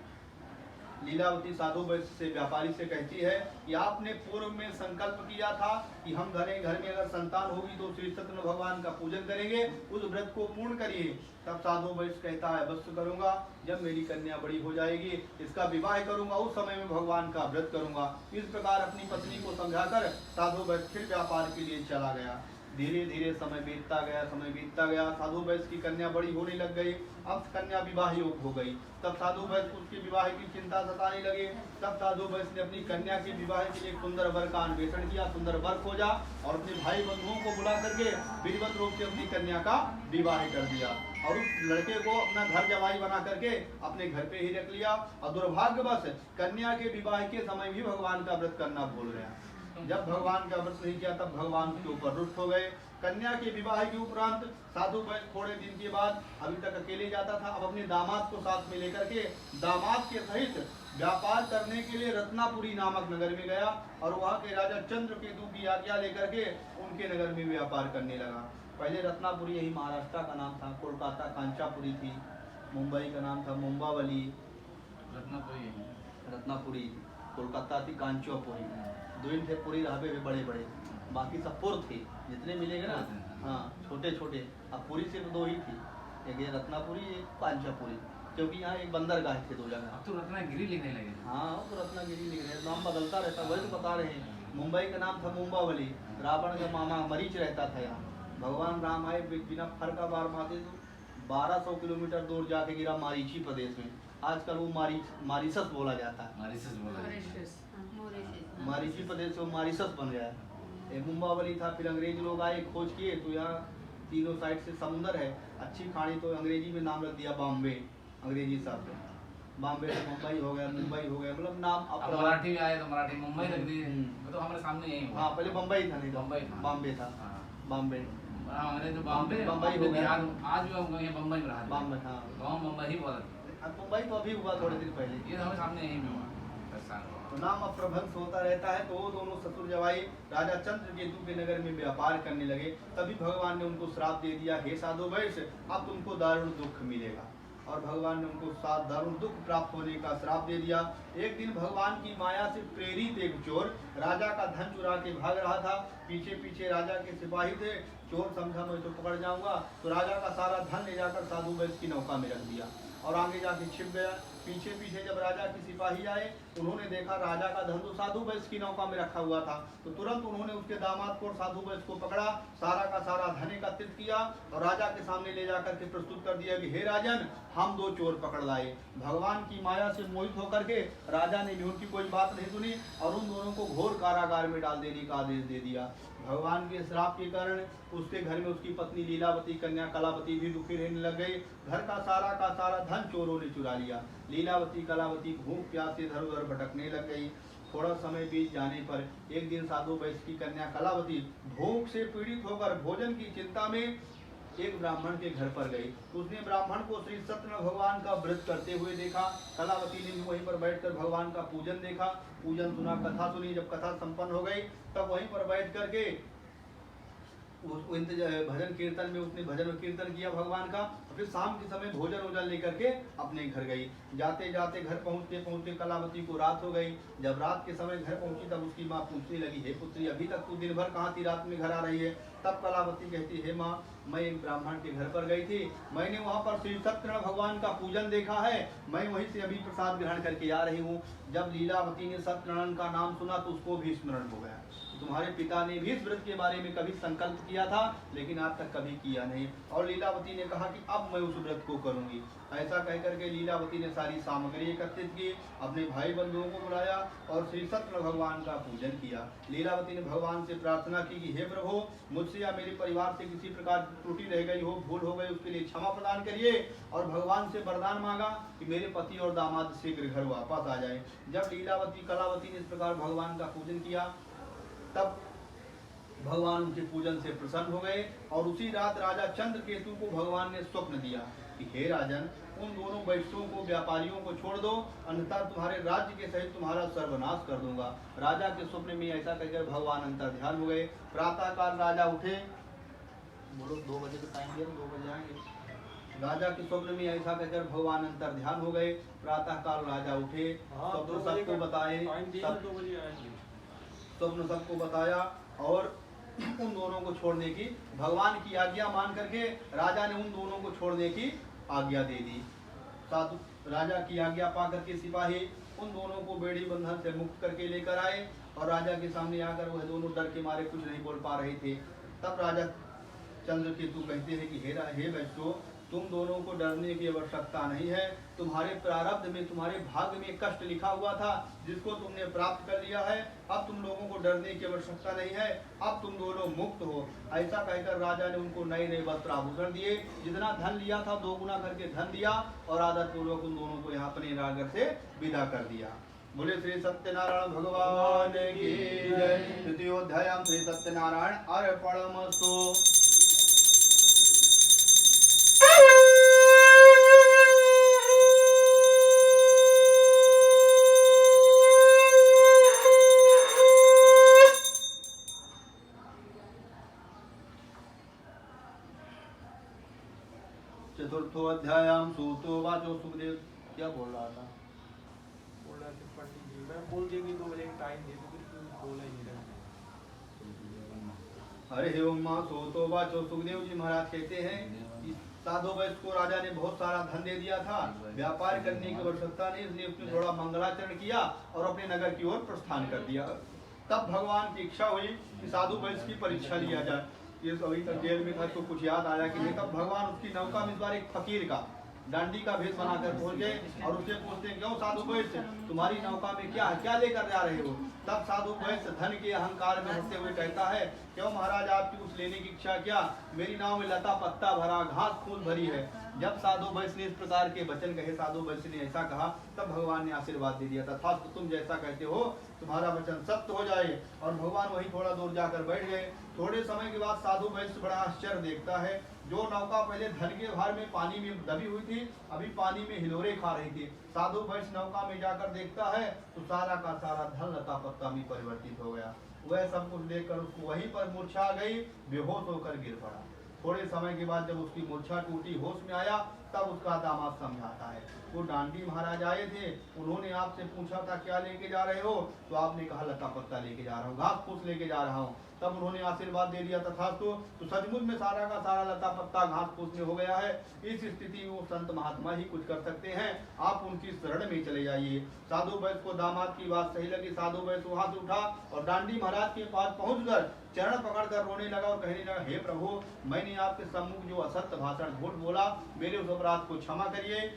लीलावती साधु वैश्य से व्यापारी से कहती है कि आपने पूर्व में संकल्प किया था कि हम घर में अगर संतान होगी तो श्री सत्यनारायण भगवान का पूजन करेंगे, उस व्रत को पूर्ण करिए। तब साधु वैश्य कहता है, अवश्य करूंगा, जब मेरी कन्या बड़ी हो जाएगी इसका विवाह करूंगा, उस समय में भगवान का व्रत करूंगा। इस प्रकार अपनी पत्नी को समझाकर साधु वैश्य फिर व्यापार के लिए चला गया। धीरे धीरे समय बीतता गया। साधु वैश्य की कन्या बड़ी होने लग गई। अब कन्या विवाह योग्य हो गई। तब साधु वैश्य को उसके विवाह की चिंता सताने लगे। तब साधु वैश्य ने अपनी कन्या के विवाह के लिए एक सुंदर वर का अन्वेषण किया, सुंदर वर खोजा और अपने भाई बंधुओं को बुला करके विधिवत रूप से अपनी कन्या का विवाह कर दिया और उस लड़के को अपना घर जमाई बना करके अपने घर पे ही रख लिया। और दुर्भाग्यवश कन्या के विवाह के समय भी भगवान का व्रत करना भूल गया। जब भगवान का व्रत नहीं किया तब भगवान के ऊपर रुष्ट हो गए। कन्या के विवाह के उपरांत साधु वैश्य थोड़े दिन के बाद अभी तक अकेले जाता था, अब अपने दामाद को साथ में लेकर के दामाद के सहित व्यापार करने के लिए रत्नापुरी नामक नगर में गया और वहाँ के राजा चंद्रकेतु की आज्ञा लेकर के उनके नगर में व्यापार करने लगा। पहले रत्नापुरी यही महाराष्ट्र का नाम था, कोलकाता कांचापुरी थी, मुंबई का नाम था मुंबावली, रत्नापुरी, कोलकाता थी कांचापुरी। दो थे पुरी रहे बड़े बड़े, बाकी सब पुर थे जितने मिलेंगे ना, हाँ छोटे छोटे। अब पुरी सिर्फ दो ही थी, एक ये रत्नापुरी एक कांचापुरी, क्योंकि यहाँ एक बंदरगाह थे दो जगह। अब तो रत्नागिरी लिखने लगे। हाँ तो रत्नागिरी लिख रहे, नाम बदलता रहता, वही तो बता रहे हैं। मुंबई का नाम था मुंबावली, रावण का मामा मरीच रहता था यहाँ। भगवान राम आए बिना फर का बार माते तो 1200 किलोमीटर दूर जाके गिरा मारीची प्रदेश में। आजकल वो मारिशस बोला जाता है, मारीची प्रदेश से मारिशस बन गया है। मुंबावली था, फिर अंग्रेज लोग आए खोज किए तो यहाँ तीनों साइड से समुंदर है, अच्छी खाड़ी, तो अंग्रेजी में नाम रख दिया बॉम्बे, अंग्रेजी शब्द। बॉम्बे से मुंबई हो गया, मुंबई हो गया, मतलब नाम। अब मराठी में आए तो मराठी मुंबई रख दिए, तो हमारे सामने यही हुआ। हाँ पहले बम्बई था, नहीं बम्बई था, बॉम्बे था, बॉम्बे। हमारे तो बॉम्बे हो गया, आज भी हम बम्बई में रहा, बॉम्बे। हाँ गाँव मुंबई ही बोला, मुंबई तो अभी हुआ थोड़े दिन पहले, ये हमारे सामने यही में हुआ। तो नाम अप्रभंश होता रहता है। तो वो दोनों ससुर जवाई राजा चंद्रकेतु के नगर में व्यापार करने लगे। तभी भगवान ने उनको श्राप दे दिया, हे साधु वैश्य, अब तुमको दारुण दुख मिलेगा। और भगवान ने उनको साथ दारुण दुख प्राप्त होने का श्राप दे दिया। एक दिन भगवान की माया से प्रेरित एक चोर राजा का धन चुरा के भाग रहा था। पीछे पीछे राजा के सिपाही थे। चोर समझा मैं तो पकड़ जाऊंगा, तो राजा का सारा धन ले जाकर साधु वैश्य की नौका में रख दिया और आगे जाके छिप गया। पीछे पीछे जब राजा के सिपाही आए, उन्होंने देखा राजा का धन तो साधु वैश्य की नौका में रखा हुआ था, तो तुरंत उन्होंने उसके दामाद को और साधु वैश्य को पकड़ा, सारा का सारा धन एकत्रित किया और राजा के सामने ले जाकर के प्रस्तुत कर दिया कि हे राजन, हम 2 चोर पकड़ लाए। भगवान की माया से मोहित होकर के राजा ने भी उनकी कोई बात नहीं सुनी और उन दोनों को घोर कारागार में डाल देने का आदेश दे दिया। भगवान के श्राप के कारण उसके घर में उसकी पत्नी लीलावती कन्या कलावती भी दुखी रहने लग गई। घर का सारा धन चोरों ने चुरा लिया। लीलावती कलावती भूख प्यास से इधर उधर भटकने लग गई। थोड़ा समय बीत जाने पर एक दिन साधु वैश्य की कन्या कलावती भूख से पीड़ित होकर भोजन की चिंता में एक ब्राह्मण के घर पर गई। उसने ब्राह्मण को श्री सत्यनारायण भगवान का व्रत करते हुए देखा। कलावती ने भी वहीं पर बैठकर भगवान का पूजन देखा, पूजन सुना, कथा सुनी। जब कथा संपन्न हो गई तब वहीं पर बैठ करके भजन कीर्तन में उसने भजन कीर्तन किया भगवान का। फिर शाम के समय भोजन वोजन लेकर के अपने घर गई। जाते जाते घर पहुंचते पहुंचते कलावती को रात हो गई। जब रात के समय घर पहुंची तब उसकी माँ पूछने लगी, हे पुत्री, अभी तक तू दिन भर कहाँ थी, रात में घर आ रही है? तब कलावती कहती, हे माँ, मैं एक ब्राह्मण के घर पर गई थी, मैंने वहाँ पर श्री सत्यनारायण भगवान का पूजन देखा है, मैं वहीं से अभी प्रसाद ग्रहण करके आ रही हूँ। जब लीलावती ने सत्यनारायण का नाम सुना तो उसको भी स्मरण हो गया। तुम्हारे पिता ने भी इस व्रत के बारे में कभी संकल्प किया था, लेकिन आज तक कभी किया नहीं। और लीलावती ने कहा कि अब मैं उस व्रत को करूंगी। ऐसा कहकर के लीलावती ने सारी सामग्री एकत्रित की, अपने भाई बंधुओं को बुलाया और श्री सत्यनारायण भगवान का पूजन किया। लीलावती ने भगवान से प्रार्थना की कि हे प्रभु, मुझसे या मेरे परिवार से किसी प्रकार त्रुटि रह गई हो, भूल हो गई, उसके लिए क्षमा प्रदान करिए। और भगवान से वरदान मांगा कि मेरे पति और दामाद शीघ्र घर वापस आ जाए। जब लीलावती कलावती ने इस प्रकार भगवान का पूजन किया तब भगवान उनके पूजन से प्रसन्न हो गए। और उसी रात राजा चंद्रकेतु को भगवान ने स्वप्न दिया कि हे राजन, उन दोनों वैश्यों को, व्यापारियों को छोड़ दो, अन्यथा तुम्हारे राज्य के सहित तुम्हारा सर्वनाश कर दूंगा। राजा के स्वप्न में ऐसा कहकर भगवान अंतर ध्यान हो गए। प्रातः काल राजा उठे, बोलो 2 बजे का टाइम दिया, 2 बजे आएंगे। राजा के स्वप्न में ऐसा कहकर भगवान अंतर ध्यान हो गए। प्रातः काल राजा उठे, स्वप्न सबको बताए, स्वप्न सबको बताया और उन दोनों को छोड़ने की, भगवान की आज्ञा मान करके राजा ने उन दोनों को छोड़ने की आज्ञा दे दी। साधु राजा की आज्ञा पा करके सिपाही उन दोनों को बेड़ी बंधन से मुक्त करके लेकर आए और राजा के सामने आकर वह दोनों डर के मारे कुछ नहीं बोल पा रहे थे। तब राजा चंद्रकेतु कहते हैं कि हे वैश्यों, तुम दोनों को डरने की आवश्यकता नहीं है। तुम्हारे प्रारब्ध में, तुम्हारे भाग्य में कष्ट लिखा हुआ था जिसको तुमने प्राप्त कर लिया है। अब तुम लोगों को डरने की आवश्यकता नहीं है, अब तुम दोनों मुक्त हो। ऐसा कहकर राजा ने उनको नए नए वस्त्र आभूषण दिए, जितना धन लिया था 2 गुना करके धन दिया और आदर पूर्वक उन दोनों को यहाँ अपने नगर से विदा कर दिया। बोले श्री सत्यनारायण भगवान की जय। द्वितीयोध्याय श्री सत्यनारायण अर्पणमस्तु। चतुर्थो अध्यायाम सूतो वाचो सुखदेव। क्या बोल रहा था? बोल रहा था पंडित जी, मैं बोल दिया कि 2 बजे का टाइम दे दो, फिर बोला ही नहीं रहा। अरे ओम मां सूतो वाचो। सुखदेव जी महाराज कहते हैं कि साधु वैश्य को राजा ने बहुत सारा धन दे दिया था, व्यापार करने की आवश्यकता नहीं, इसलिए उसने थोड़ा मंगलाचरण किया और अपने नगर की ओर प्रस्थान कर दिया। तब भगवान की इच्छा हुई कि साधु वैश्य की परीक्षा लिया जाए। ये अभी तक जेल में था तो कुछ याद आया कि नहीं। तब भगवान उसकी नौका में इस बार एक फकीर का डांडी का भेष बनाकर पहुंच गए और उससे पूछते हैं, क्यों साधु वैश्य, तुम्हारी नौका में क्या है, क्या लेकर जा रहे हो? तब साधु वैश्य धन के अहंकार में हंसते हुए कहता है, क्यों महाराज, आपकी कुछ लेने की इच्छा क्या? मेरी नाव में लता पत्ता भरा, घास फूस भरी है। जब साधु वैश्य ने इस प्रकार के वचन कहे, साधु वैश्य ने ऐसा कहा, तब भगवान ने आशीर्वाद दे दिया था, तो तुम जैसा कहते हो तुम्हारा वचन सत्य हो जाए। और भगवान वहीं थोड़ा दूर जाकर बैठ गए। थोड़े समय के बाद साधु वैश्य बड़ा आश्चर्य देखता है, जो नौका पहले धन के भार में पानी में दबी हुई थी, अभी पानी में हिलोरे खा रही थी। साधु वैश्य नौका में जाकर देखता है तो सारा का सारा धन लता पत्ता में परिवर्तित हो गया। वह सब कुछ देखकर उसको वहीं पर मूर्छा आ गई, बेहोश होकर गिर पड़ा। थोड़े समय के बाद जब उसकी मूर्छा टूटी, होश में आया, तब उसका दामाद समझाता है। वो डांडी महाराज आए थे, उन्होंने आपसे पूछा था क्या लेके जा रहे हो, तो आपने कहा लता पत्ता लेके जा रहा हूँ, घास फूस लेके जा रहा हूँ। तब उन्होंने आशीर्वाद दे दिया तथास्तु। तो सचमुच में सारा का सारा लता पत्ता घास फूस में हो गया है। इस स्थिति में वो संत महात्मा ही कुछ कर सकते हैं, आप उनकी शरण में चले जाइए। साधु वैश्य को दामाद की बात सही लगी। साधु वैश्य वहां से उठा और डांडी महाराज के पास पहुंचकर चरण पकड़कर रोने लगा और कहने लगा, हे प्रभु, मैंने आपके सम्मुख जो असत्य भाषण झूठ बोला, मेरे उस अपराध को क्षमा करिए।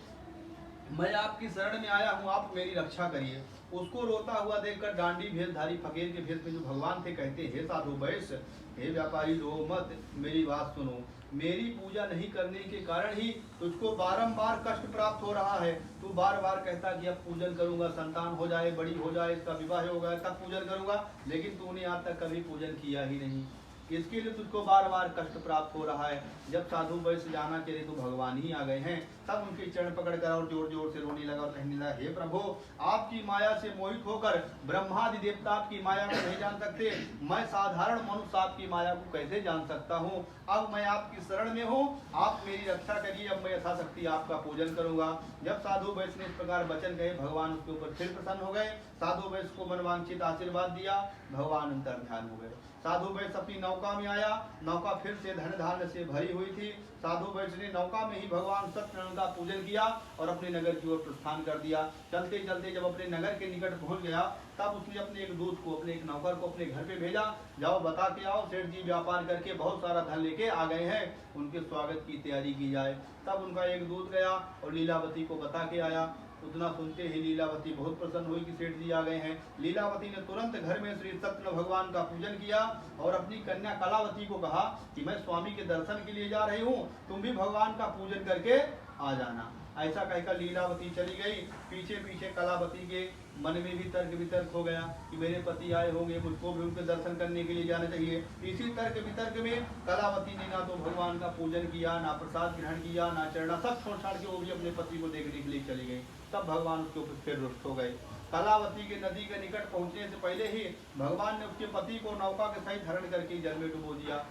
मैं आपकी शरण में आया हूँ, आप मेरी रक्षा करिए। उसको रोता हुआ देखकर डांडी भेषधारी फकीर के भेष में जो भगवान थे कहते, हे साधु वैश्य, हे व्यापारी, रो मत, मेरी बात सुनो। मेरी पूजा नहीं करने के कारण ही तुझको बारंबार कष्ट प्राप्त हो रहा है। तू बार बार कहता कि अब पूजन करूंगा, संतान हो जाए, बड़ी हो जाए, इसका विवाह हो गया तब पूजन करूंगा, लेकिन तूने आज तक कभी पूजन किया ही नहीं। इसके लिए तुझको बार बार कष्ट प्राप्त हो रहा है। जब साधु वैश्य जाना चले तो भगवान ही आ गए हैं। तब उनके चरण पकड़कर और जोर जोर से रोने लगा और कहने लगा, हे प्रभु, आपकी माया से मोहित होकर ब्रह्मादि देवता आपकी माया को नहीं जान सकते, मैं साधारण मनुष्य आपकी माया को कैसे जान सकता हूँ। अब मैं आपकी शरण में हूँ, आप मेरी रक्षा करिए, अब मैं यथाशक्ति आपका पूजन करूंगा। जब साधु वैश्य ने इस प्रकार वचन कहे, भगवान उसके ऊपर फिर प्रसन्न हो गए। साधु वैश्य को मनवांछित आशीर्वाद दिया, भगवान अंतर ध्यान हो गए। साधु वैश्य अपनी नौका में आया, नौका फिर से धन धान्य से भरी हुई थी। साधु वैश्य ने नौका में ही भगवान सत्यनारायण का पूजन किया और अपने नगर की ओर प्रस्थान कर दिया। चलते चलते जब अपने नगर के निकट पहुंच गया, तब उसने अपने एक दूत को, अपने एक नौकर को अपने घर पे भेजा, जाओ बता के आओ, सेठ जी व्यापार करके बहुत सारा धन लेके आ गए हैं, उनके स्वागत की तैयारी की जाए। तब उनका एक दूत गया और लीलावती को बता के आया। उतना सुनते ही लीलावती बहुत प्रसन्न हुई कि सेठ जी आ गए हैं। लीलावती ने तुरंत घर में श्री सत्यनारायण भगवान का पूजन किया और अपनी कन्या कलावती को कहा कि मैं स्वामी के दर्शन के लिए जा रही हूँ, तुम भी भगवान का पूजन करके आ जाना। ऐसा कहकर लीलावती चली गई। पीछे पीछे कलावती के मन में भी तर्क वितर्क हो गया कि मेरे पति आए होंगे, मुझको भी उनके दर्शन करने के लिए जाना चाहिए। इसी तर्क वितर्क में कलावती ने ना तो भगवान का पूजन किया, ना प्रसाद ग्रहण किया, ना चरणा, सब छोड़ छाड़ के वो भी अपने पति को देखने के लिए चली गई। तब भगवान उसके ऊपर फिर रुष्ट हो गए। कलावती के नदी के निकट पहुंचने से पहले ही भगवान ने उसके पति को नौका के सहित हरण करके जल में डुबो दिया।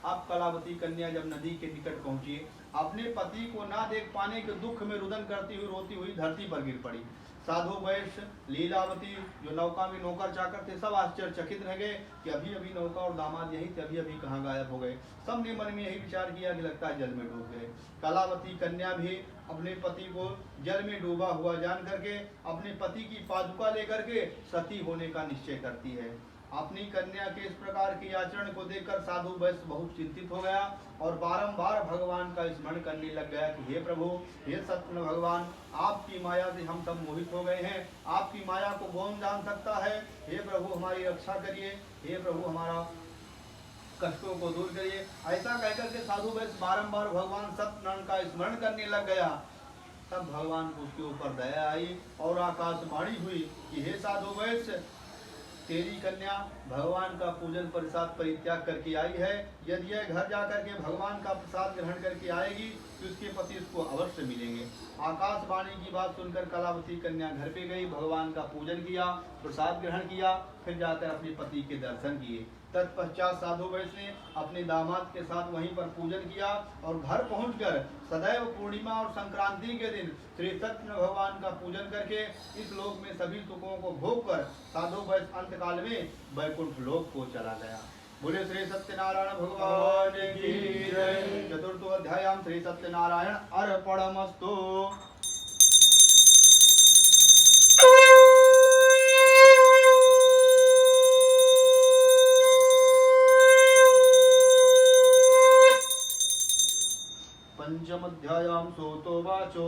अब कलावती कन्या जब नदी के निकट पहुंची, अपने पति को ना देख पाने के दुख में रुदन करती हुई रोती हुई धरती पर गिर पड़ी। साधु वैश्य, लीलावती, जो नौका में नौकर चाकर थे, सब आश्चर्यचकित रह गए कि अभी अभी नौका और दामाद यही थे, अभी अभी कहाँ गायब हो गए। सबने मन में यही विचार किया कि लगता है जल में डूब गए। कलावती कन्या भी अपने पति को जल में डूबा हुआ जान करके अपने पति की पादुका लेकर के सती होने का निश्चय करती है। अपनी कन्या के इस प्रकार के आचरण को देखकर साधु वैश्य बहुत चिंतित हो गया और बारंबार भगवान का स्मरण करने लग गया कि हे प्रभु, हे सत्यनारायण भगवान, आपकी माया से हम सब मोहित हो गए हैं, आपकी माया को कौन जान सकता है। हे प्रभु, हमारी रक्षा करिए, हे प्रभु, हमारा कष्टों को दूर करिए। ऐसा कहकर के साधु वैश्य बारंबार भगवान सत्यनारायण का स्मरण करने लग गया। तब भगवान को उसके ऊपर दया आई और आकाशवाणी हुई कि हे साधु वैश्य, तेरी कन्या भगवान का पूजन प्रसाद परित्याग करके आई है। यदि यह घर जाकर के भगवान का प्रसाद ग्रहण करके आएगी तो उसके पति उसको अवश्य मिलेंगे। आकाशवाणी की बात सुनकर कलावती कन्या घर पे गई, भगवान का पूजन किया, प्रसाद ग्रहण किया, फिर जाकर अपने पति के दर्शन किए। तत्पश्चात साधु वैश्य ने अपने दामाद के साथ वहीं पर पूजन किया और घर पहुंचकर सदैव पूर्णिमा और संक्रांति के दिन श्री सत्यनारायण भगवान का पूजन करके इस लोक में सभी सुखों को भोग कर साधु वैश्य अंत काल में वैकुंठ लोक को चला गया। बोले श्री सत्यनारायण भगवान की जय। चतुर्थो अध्याय श्री सत्यनारायण अर्पणमस्तु। पंचम अध्यायाम सोतो वाचो।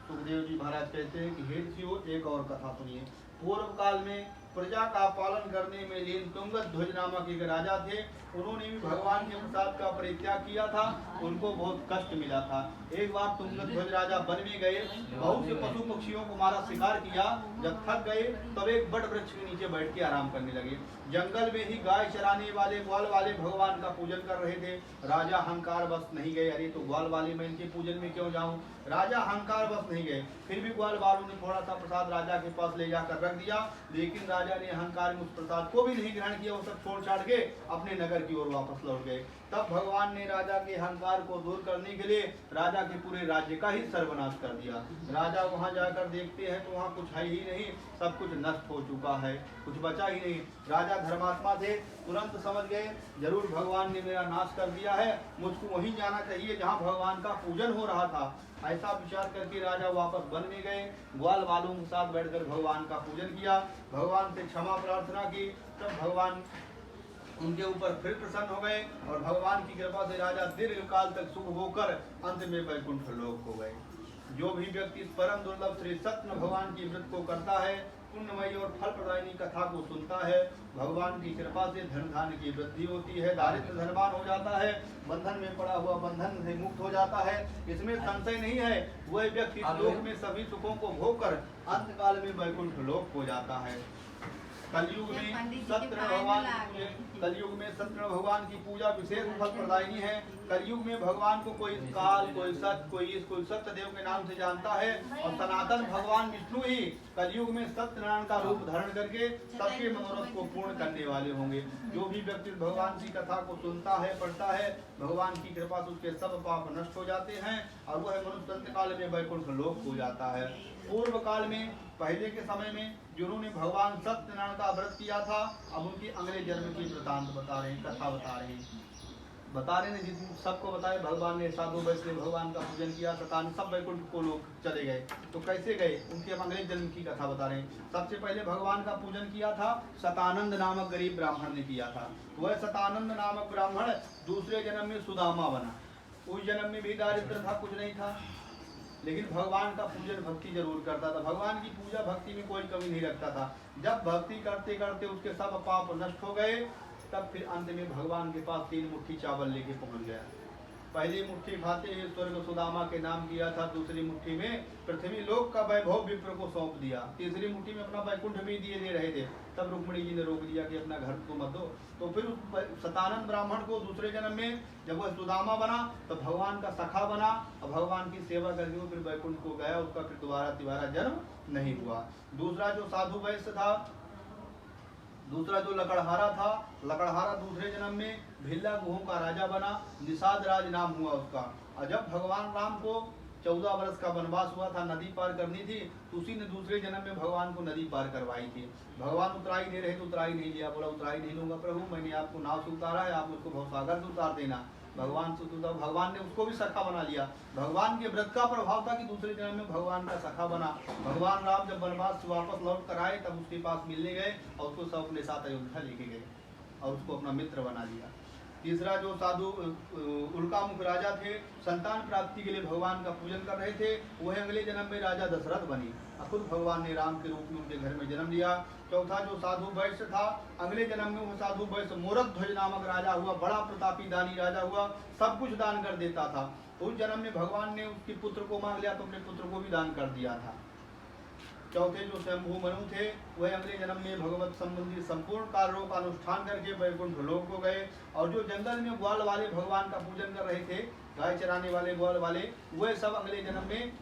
सुखदेव जी महाराज कहते हैं कि हे ऋषियों, एक और कथा सुनिए। पूर्व काल में प्रजा का पालन करने में लीन तुंगध्वज नामक एक राजा थे। उन्होंने भी भगवान के प्रसाद का परित्याग किया था, उनको बहुत कष्ट मिला था। एक बार तुंगध्वज राजा वन में गए, बहुत से पशु पक्षियों को मारा, शिकार किया। जब थक गए तब एक बड़ वृक्ष के नीचे बैठ के आराम करने लगे। जंगल में ही गाय चराने वाले ग्वाल वाले भगवान का पूजन कर रहे थे। राजा अहंकार बस नहीं गए, अरे तो ग्वाल वाले मैं इनके पूजन में क्यों जाऊं। राजा अहंकार बस नहीं गए, फिर भी ग्वाल वालों ने थोड़ा सा प्रसाद राजा के पास ले जाकर रख दिया, लेकिन राजा ने अहंकार में उस प्रसाद को भी नहीं ग्रहण किया। वो सब छोड़ छाड़ के अपने नगर की ओर वापस लौट गए। तब भगवान ने राजा के अहंकार को दूर करने के लिए राजा के पूरे राज्य का ही सर्वनाश कर दिया। राजा वहां जाकर देखते हैं तो वहां कुछ है ही नहीं, सब कुछ नष्ट हो चुका है, कुछ बचा ही नहीं। राजा धर्मात्मा थे, तुरंत समझ गए जरूर भगवान ने मेरा नाश कर दिया है, मुझको वहीं जाना चाहिए जहाँ भगवान का पूजन हो रहा था। ऐसा विचार करके राजा वापस वन में गए, ग्वाल बालों के साथ बैठकर भगवान का पूजन किया, भगवान से क्षमा प्रार्थना की। तब भगवान उनके ऊपर फिर प्रसन्न हो गए और भगवान की कृपा से राजा दीर्घ काल तक सुख होकर अंत में वैकुंठ लोक हो गए। जो भी व्यक्ति इस परम दुर्लभ श्री सत्य भगवान की व्रत को करता है, पुण्यमयी और फल प्रदायिनी कथा को सुनता है, भगवान की कृपा से धन धान्य की वृद्धि होती है, दारिद्र धनवान हो जाता है, बंधन में पड़ा हुआ बंधन से मुक्त हो जाता है। इसमें संशय नहीं है, वह व्यक्ति इस लोक में सभी सुखों को भोग कर अंत काल में वैकुंठ लोक हो जाता है। कलयुग में सत्य भगवान की पूजा विशेष फल प्रदायिनी है। कलयुग में भगवान को कोई काल, कोई सत्य, कोई सत्य देव के नाम से जानता है और सनातन भगवान विष्णु ही कलयुग में सत्यनारायण का रूप धारण करके सबके मनोरथ को पूर्ण करने वाले होंगे। जो भी व्यक्ति भगवान की कथा को सुनता है, पढ़ता है, भगवान की कृपा से उसके सब पाप नष्ट हो जाते हैं और वह मनुष्य अंत काल में वैकुंठ लोक हो जाता है। पूर्व काल में, पहले के समय में जिन्होंने भगवान सत्यनारायण का व्रत किया था, अब उनकी अगले जन्म की वृतांत बता रहे हैं, कथा बता रहे हैं। जिस सबको बताए भगवान ने साधु वैष्णव ने भगवान का पूजन किया, सतान सब वैकुंठ को लोग चले गए। तो कैसे गए, उनके हम अगले जन्म की कथा बता रहे हैं। सबसे पहले भगवान का पूजन किया था शतानंद नामक गरीब ब्राह्मण ने किया था। वह शतानंद नामक ब्राह्मण दूसरे जन्म में सुदामा बना। उस जन्म में भी दारिद्र था, कुछ नहीं था, लेकिन भगवान का पूजन भक्ति जरूर करता था। भगवान की पूजा भक्ति में कोई कमी नहीं रखता था। जब भक्ति करते करते उसके सब पाप नष्ट हो गए, तब फिर अंत में भगवान के पास 3 मुट्ठी चावल लेके पहुंच गया। पहली मुट्ठी खाते हुए स्वर्ग सुदामा के नाम किया था, दूसरी मुट्ठी में पृथ्वी लोक का वैभव विप्र को सौंप दिया, तीसरी मुट्ठी में अपना वैकुंठ भी दिए दे रहे थे। तब रुक्मिणी जी ने रोक दिया कि अपना घर को मत दो। तो फिर उस शतानंद ब्राह्मण को दूसरे जन्म में जब वह सुदामा बना तो भगवान का सखा बना और भगवान की सेवा करके वो फिर वैकुंठ को गया। उसका फिर दोबारा जन्म नहीं हुआ। दूसरा जो साधु वैश्य था, दूसरा जो लकड़हारा था, लकड़हारा दूसरे जन्म में भिल्ला गुहों का राजा बना, निषाद राज नाम हुआ उसका। और जब भगवान राम को 14 वर्ष का वनवास हुआ था, नदी पार करनी थी, तो उसी ने दूसरे जन्म में भगवान को नदी पार करवाई थी। भगवान उतराई दे रहे तो उतराई नहीं लिया, बोला उतराई नहीं लूंगा प्रभु, मैंने आपको नाव से उतारा है, आप मुझको भवसागर से उतार देना। भगवान ने उसको भी सखा बना लिया। भगवान के व्रत का प्रभाव था कि दूसरे जन्म में भगवान का सखा बना। भगवान राम जब वनवास से वापस लौट कर आए तब उसके पास मिलने गए और उसको सब अपने साथ अयोध्या लेके गए और उसको अपना मित्र बना लिया। तीसरा जो साधु उल्कामुख राजा थे, संतान प्राप्ति के लिए भगवान का पूजन कर रहे थे, वह अगले जन्म में राजा दशरथ बनी। खुद भगवान ने राम के रूप में उनके घर में जन्म लिया। चौथा जो साधु वैश्य था, अगले जन्म में वो साधु वैश्य मोरध्वज नामक राजा हुआ, बड़ा प्रतापी दानी राजा हुआ, सब कुछ दान कर देता था। उस जन्म में भगवान ने उसके पुत्र को मांग लिया तो अपने पुत्र को भी दान कर दिया था। चौथे जो शंभु मनु थे, वह अगले जन्म में भगवत संबंधी संपूर्ण कार्यों का अनुष्ठान करके वैकुंठ लोक को गए। और जो जंगल में ग्वाल वाले भगवान का पूजन कर रहे थे, गाय चराने वाले ग्वाल वाले, वह सब अगले जन्म में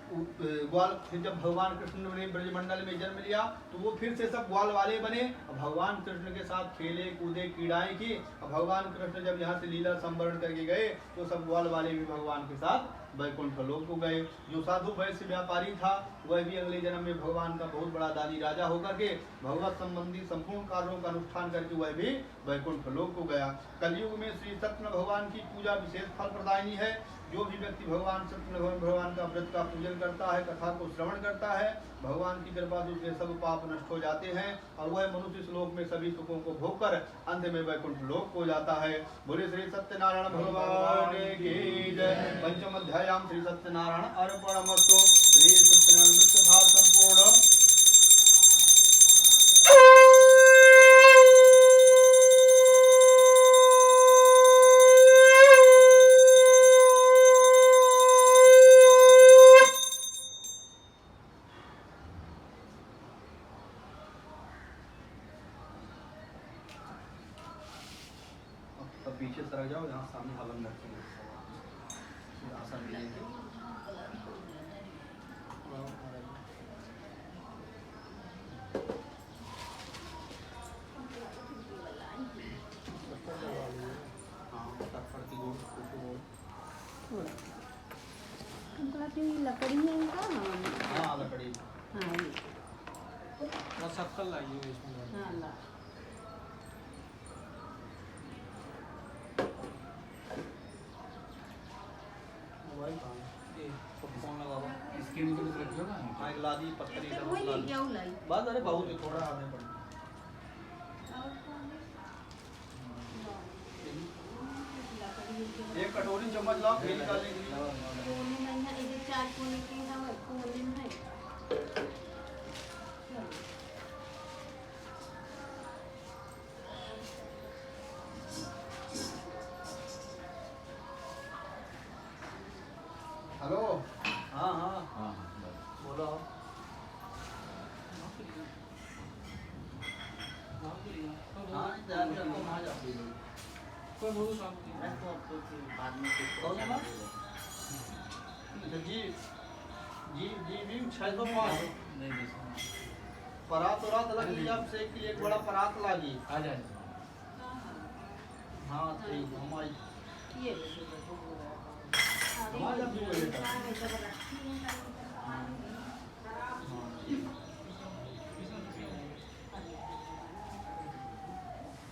ग्वाल, फिर जब भगवान कृष्ण ने ब्रजमंडल में जन्म लिया तो वो फिर से सब ग्वाल वाले बने। भगवान कृष्ण के साथ खेले कूदे क्रीड़ाएं की। भगवान कृष्ण जब यहाँ से लीला संवरण करके गए तो सब ग्वाल वाले भी भगवान के साथ वैकुंठ लोक को गए। जो साधु वैश्य व्यापारी था, वह भी अगले जन्म में भगवान का बहुत बड़ा दानी राजा होकर के भगवत संबंधी संपूर्ण कार्यों का अनुष्ठान करके वह भी वैकुंठ लोक को गया। कलयुग में श्री सत्य भगवान की पूजा विशेष फल प्रदायिनी है। जो भी व्यक्ति भगवान सत्य भगवान का व्रत का पूजन करता है, कथा को श्रवण करता है, भगवान की कृपा से उसके सब पाप नष्ट हो जाते हैं और वह मनुष्य श्लोक में सभी सुखों को भोग कर अंत में वैकुंठ लोक हो जाता है। बोले श्री सत्यनारायण भगवान की जय। पंचम अध्यायाम श्री सत्यनारायण अर्पणमस्तु। श्री सत्यनारायण कथा संपूर्ण। पीछे सर जाओ, यहाँ सामने हवन रखेंगे, आसन लेके। जो ये लकड़ी है इनका हाँ लकड़ी हाँ ये बस शक्कर लाइए इसमें। हाँ ला मोबाइल कहाँ है? ये फोन लगा हुआ। स्क्रीन को तो रखियो ना। हाँ एक लादी पत्थरी तो का वही लादी क्या लाई बस अरे बहुत ही थोड़ा आने पड़ एक कटोरी चम्मच लाओ घी निकालने के लिए कोने नहीं है ये चार कोने के है वो कोने में है हेलो हाँ हाँ हाँ बस। बोलो हाँ जाके आपको वहाँ जाओ कोई बोलो शांति। कौन है ना? अच्छा जी जी जी भी 605 नहीं नहीं परात वरात लगी आपसे के लिए एक बड़ा परात लागी आ जा हाँ ठीक हमारी ये हमारा जब भी बोले था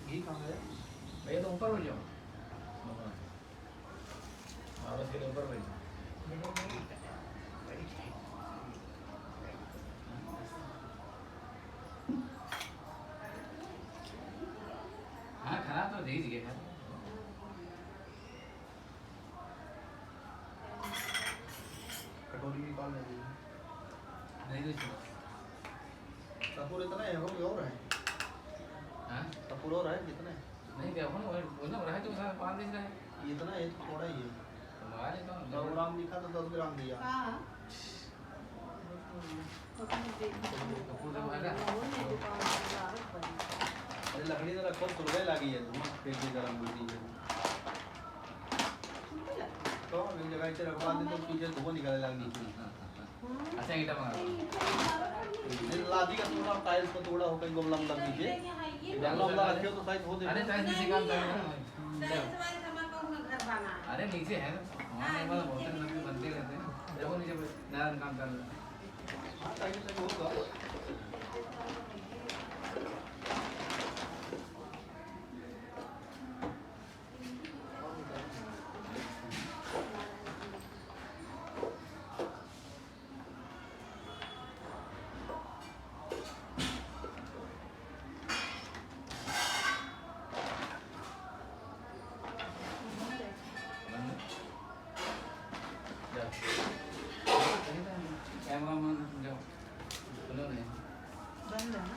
घी कहाँ है भैया तो ऊपर बैठ जाओ वापस के लिए ऊपर बैठ जाओ हाँ खराब तो नहीं जगह है कटोरी निकाल लेंगे नहीं तो कपूर इतना है हो और है हाँ कपूर और है कितने नहीं क्या वो ना रहा तो साथ 5 दिन रहे इतना है तो थोड़ा ही है तो मंगा लेता हूँ 100 ग्राम लिखा तो 10 ग्राम दिया हाँ कपूर से मंगा अरे लकड़ी तो रखो सुरगे लगी है तुम पेट की गरम बुद्धि है तो एक जगह से रखवा दे तो पीछे धुआं निकलने लग नीचे अच्छा ईटा मंगा ये लादी का थोड़ा टाइल्स का थोड़ा हो कहीं गमला में लग नीचे गमला में रखे हो तो शायद हो दे अरे टाइल्स नीचे काम कर अरे नीचे है वहाँ नहीं मतलब बहुत सारे नकली बनते रहते हैं देखो नीचे नया काम कर रहा है हां टाइल्स से होगा कैमरा मैन जाओ बोलो नहीं बंद है ना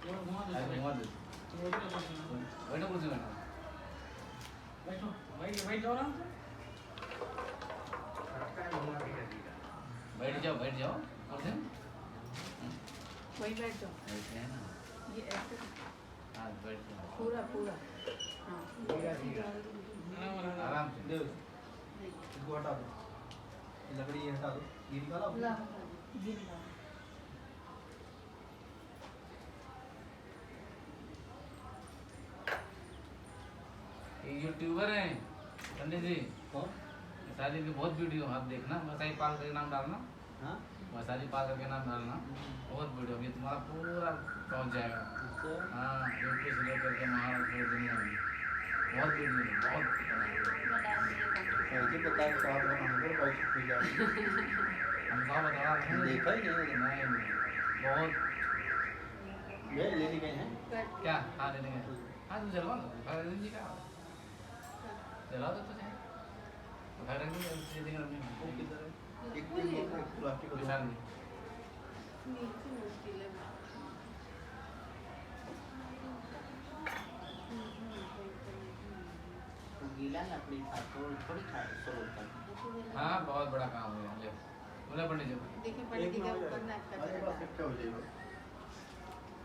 चलो अरे घुमा दे बैठो कुर्सी में बैठो बैठ जाओ ना। बैठ जाओ कुर्सी में वही बैठ जाओ बैठे हैं ना ये ऐसे हाँ बैठ जाओ पूरा पूरा हाँ आराम से दे इसको हटा दो ये लकड़ी ये हटा दो ये निकाला ला आपने? जिंदा ये यूट्यूबर हैं पंडित जी कौन वैशाली की बहुत वीडियो आप देखना वैशाली पाल करके नाम डालना हाँ वैशाली पाल करके नाम डालना बहुत वीडियो ये तुम्हारा पूरा पहुंच जाएगा इससे हाँ यूपी से लेकर के महाराष्ट्र दुनिया में बहुत वीडियो है, बहुत कैसे पता है कहाँ पर हमको कैसे खुल जाए हम कहाँ बता रहा हूँ देखा ही नहीं नहीं बहुत ये लेने गए हैं क्या हाँ ले लेंगे हाँ तुम जलवा दो भगत जी का जला दो तुझे भगत जी देंगे वो अपने किधर है एक प्लास्टिक का विशाल जी नीचे मुश्किल है गीला लकड़ी था तो थोड़ी खा सो कर हाँ बहुत बड़ा काम हो गया ले बोले पंडित जी देखिए पंडित जी का ऊपर नाक का अरे बस चढ़ा इकट्ठा हो जाएगा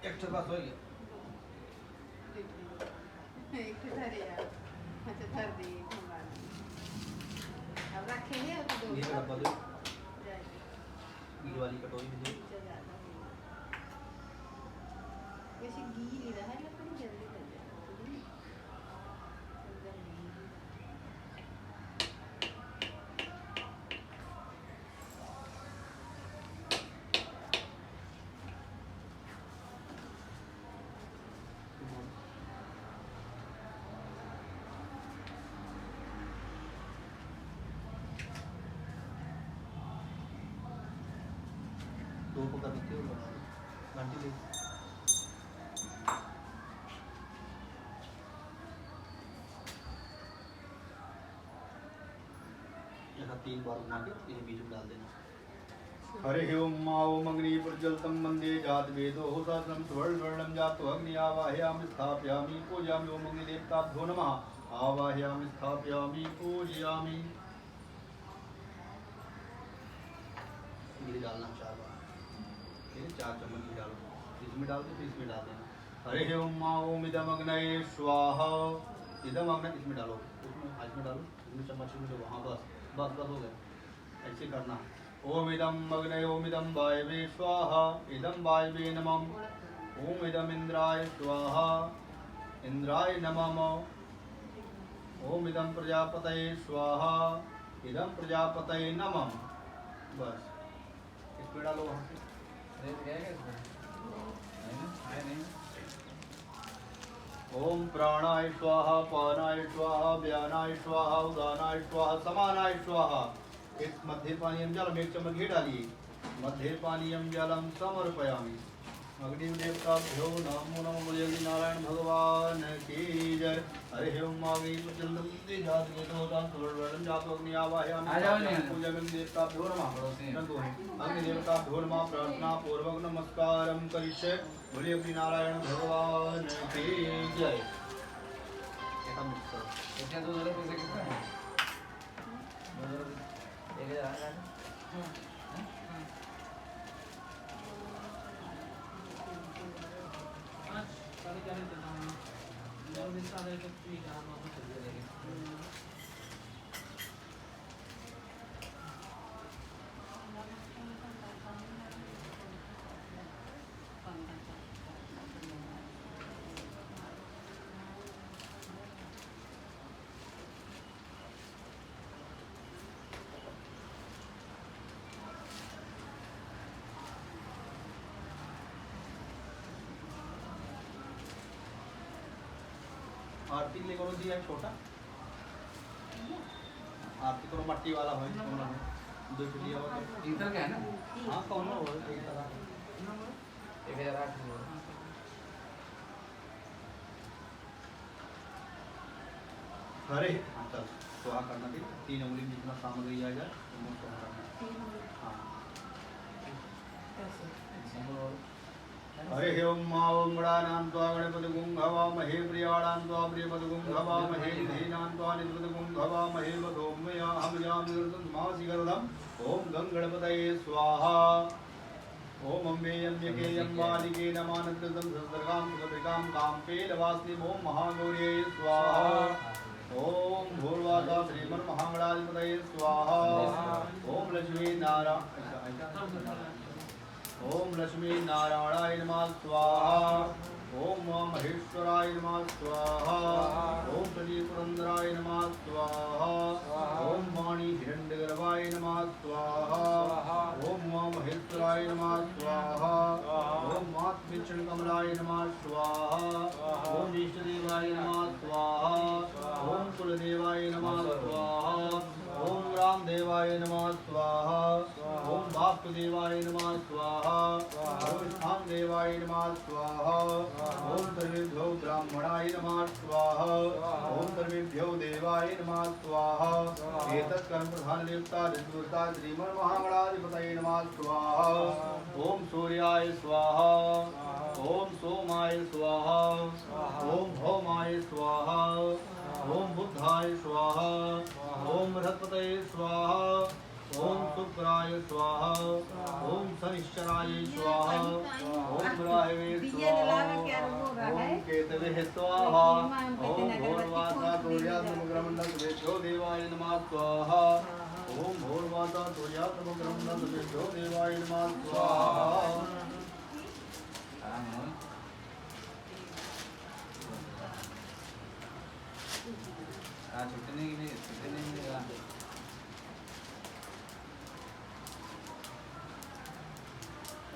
एक पास हो गया एक तो धरे यार अच्छा धर दी मंगा दी अब रखेंगे और तो ये दो डब्बा दो जाएगी ये वाली कटोरी में दो नीचे ज़्यादा होगा। वैसे गीली रहा है लकड़ी जल्दी कर जाएगा दो पकड़ देते हो घंटी ले यहाँ 3 बार घुमा के इसे बीच में डाल देना। हरे ओम मा ओम अग्नि प्रज्वलतम वंदे जात वेदो सहस्रम स्वर्णम जातो अग्नि आवाहयामि स्थापयामि पूजयामि ओम अग्नि देवताभ्यो नमः आवाहयामि स्थापयामि पूजयामि। घी डालना 4 बार। ये 4 चम्मच घी डालो, इसमें डाल दो फिर इसमें डाल देना। हरे ओम मा ओम इदम अग्नये स्वाहा। इदम अग्नि इसमें डालो, उसमें आज में डालो, इसमें चम्मच में जो वहाँ बस बस बस हो गया। ऐसे करना। ओम इदम अग्नये ओम इदम वायवे स्वाहा इदम वायवे नमः। ओम इदम इंद्राय स्वाहा इंद्राय नमः। ओम इदम प्रजापतये स्वाहा इदम प्रजापतये नमः। बस इसमें डालो वहाँ से। रेत गया क्या इसमें? नहीं ना? है नहीं। ओम प्राणाय स्वाहा पानाय स्वाहा व्यानाय स्वाहा उदानाय स्वाहा समानाय स्वाहा। इस मध्य पानीयम जलम 1 चम्मच घी डालिए। मध्य पानीयम जलम समर्पयामि। अग्नि देवताभ्यो नमो नमः। बोलिए अग्नि नारायण भगवान की जय। हरे ओम अग्नि प्रज्वलन्ति जात वेदो दान जातो अग्नि आवाहयामि। आ जाओ नहीं। पूजा अग्नि देवताभ्यो नमः। पड़ोसी हैं। अग्नि देवताभ्यो नमः। प्रार्थना पूर्वक नमस्कारम करिष्ये। बोलिए अग्नि नारायण भगवान की जय। ऐसा मिक्स करो। इसके 2 जोड़े पैसे कितने हैं? 2 जोड़े 1000 आ गया। साढ़े 11 देता हूँ मैं दिन साढ़े तक ठीक है हम आपको चल जाएंगे। आरती ले करो दिया छोटा आरती करो मट्टी वाला हो इसको ना 2 लिया हुआ तो इधर का है ना? हाँ कौन हो एक तरह 1008 हुआ। हरे हाँ चल तो आ करना भी 3 उंगली में जितना सामग्री आ जाए तो मुझको करना हाँ हरे ओम मा ओम गणानां त्वा गणपतिगुं हवामहे प्रियाणां त्वा प्रियपतिगुं हवामहे निधीनां त्वा निधीपतिगुं हवामहे वधूमया हमजामि मासिगरदम् ओम गं गणपतये स्वाहा। ओम अम्बे अम्बिके अम्बालिके नमानकृतं सहस्रकां सुखपिकां काम्पेलवासिनीं ओम महागौर्यै स्वाहा। ओम भूर्वासा श्रीमन्महागणाधिपतये स्वाहा। ओम लक्ष्मी नारायण ओम लक्ष्मी नारायणाय नमः स्वाहा। ओम महेश्वराय नमः स्वाहा। ओम प्रदीप पुरंदराय नमः स्वाहा। ओम वाणी हिरण्यगर्भाय नमः स्वाहा। ओम महेश्वराय नमः स्वाहा। ओम मातृचरण कमलाय नमः स्वाहा। ओम इष्टदेवाय नमः स्वाहा। ओम कुलदेवाय नमः स्वाहा। ओम रामदेवाय नमः स्वाहा। ओम वासुदेवाय नमः स्वाहा। ओम स्थानदेवाय नमः स्वाहा। ओम सर्वेभ्यो ब्राह्मणाय नमः स्वाहा। ओम सर्वेभ्यो देवाय नमः स्वाहा। एतत् कर्म प्रधान देवता ऋतुता श्रीमन्महागणाधिपतये नमः स्वाहा। ओम सूर्याय स्वाहा। ओम सोमाय स्वाहा। ओम भौमाय स्वाहा। ओम बुद्धाय स्वाहा। ओम बृहस्पतये स्वाहा। ओम शुक्राय स्वाहा। ओम शनिश्चराय स्वाहा। ओम राहवे स्वाहा। ओम केतवे स्वाहा। ओम भोरवासा तुर्यात्मग्रमण्डलेभ्यो देवाय नमः स्वाहा। ओम भोरवासा तुर्यात्मग्रमण्डलेभ्यो देवाय नमः स्वाहा। आराम हो। छुट्टी नहीं मिलेगा।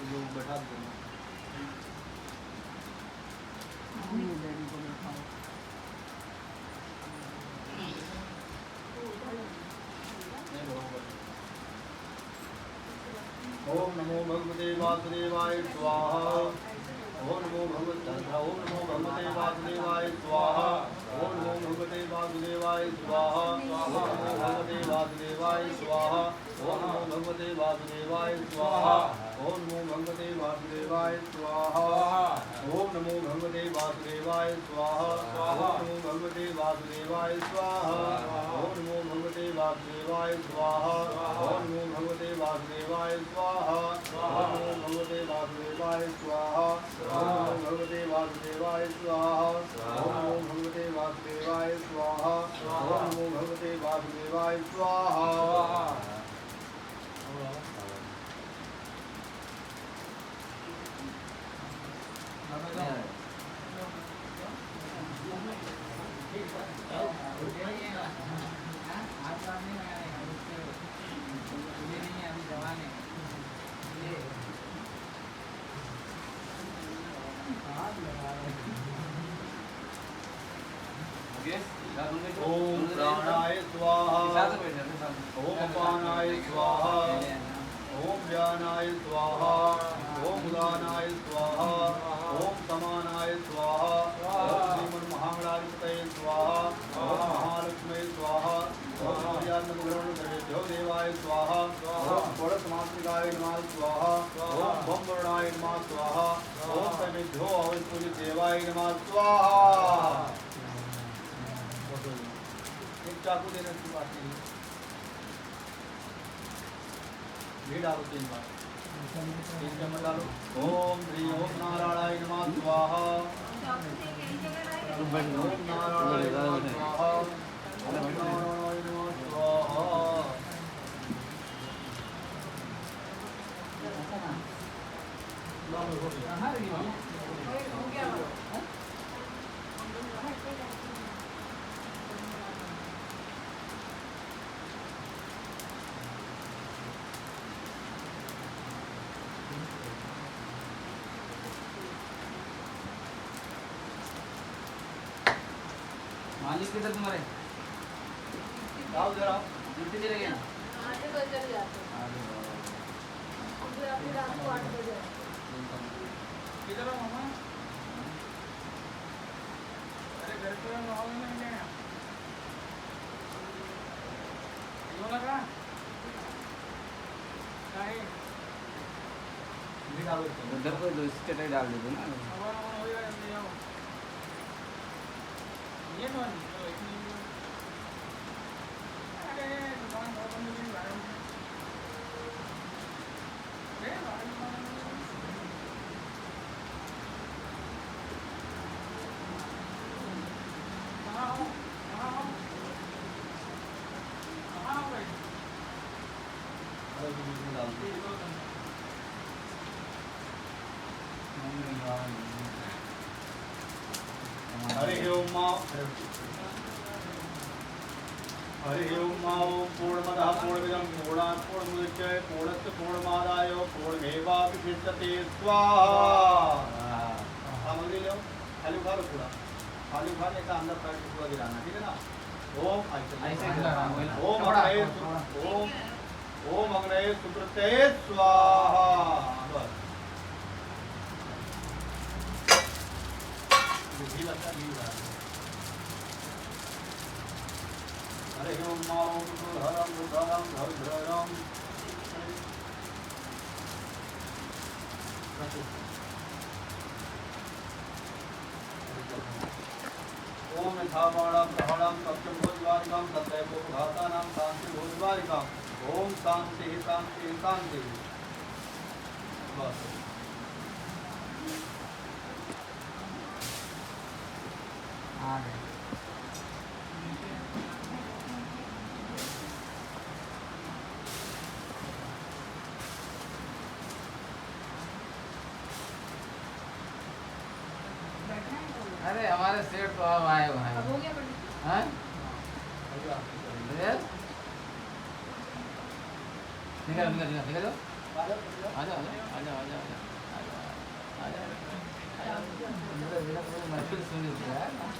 जो बैठा देना ओम नमो भगवते वासुदेवाय स्वाहा। ओम नमो भगवते वासुदेवाय स्वाहा। ओम नमो भगवते वासुदेवाय स्वाहा। ओम नमो भगवते वासुदेवाय स्वाहा। ओम नमो भगवते वासुदेवाय स्वाहा। ओम नमो भगवते वासुदेवाय स्वाहा। ओम नमो भगवते वासुदेवाय स्वाहा। ओम नमो भगवते वासुदेवाय स्वाहा। ओम नमो भगवते वासुदेवाय स्वाहा। ओम नमो भगवते वासुदेवाय स्वाहा। ओम नमो भगवते वासुदेवाय स्वाहा। ओम नमो भगवते वासुदेवाय स्वाहा। ओम नमो भगवते वासुदेवाय स्वाहा। ओम नमो भगवते वासुदेवाय स्वाहा। ओम प्राणाय स्वाहा। ओम अपानाय स्वाहा। ओम व्यानाय स्वाहा। ओम उदानाय स्वाहा। ओम समानाय स्वाहा। ओम श्रीमन्महागणाधिपतये स्वाहा। ओम महालक्ष्मी स्वाहा। ओम सूर्यात्मकग्रहणधरेभ्यो देवाय स्वाहा। ओम षोडशमात्रिकाय नमः स्वाहा। ओम बम्बरणाय नमः स्वाहा। ओम सर्वेभ्यो अवैतुर्यदेवाय नमः स्वाहा। एक चाकू देने की बात नहीं, ये डालो 3 बार, 3 चम्मच डालो। ओम श्री ओम नारायणाय नमः स्वाहा। ओम नारायणाय नमः स्वाहा। ओम नारायणाय नमः स्वाहा। मालिक किधर तुम्हारे? आओ जरा। ड्यूटी चले गए ना? किधर हो मामा? अरे घर पे रहोगे ना क्या? क्यों लगा? नहीं। ये डालो। उधर कोई दूसरी चटाई डाल दे दो ना। अब हो गया ले आओ। ये कौन? अरे दुकान बहुत बंद की बाहर में। ले बाहर में। हरि ओम हरि ओम पूर्णमदः पूर्णमिदं पूर्णात् पूर्णमुदच्यते पूर्णस्य पूर्णमादाय पूर्णमेवावशिष्यते स्वाहा। सामग्री लो, खाली उठा लो पूरा, खाली उठाने का अंदर पैर पूरा गिराना, ठीक है ना। ओम ऐसे ओम अग्नये सुकृते स्वाहा। बस घी लगता घी उड़ा। हरे ओम माओ हरम बुद्धरम भद्रम। ओम यथावाणम प्रहणम सत्यम भोजवारिकम सत्यपोपघातानां शांति भोजवारिकम। ओम शांति शांति शांति। बस आ गए। अरे हमारे सेठ तो अब आए हुए हैं। अब हो गया पंडित। हैं? निकल निकल निकल निकल जाओ। आजा आजा आजा आजा आजा आजा मेरा पूरा महफिल सुन रही है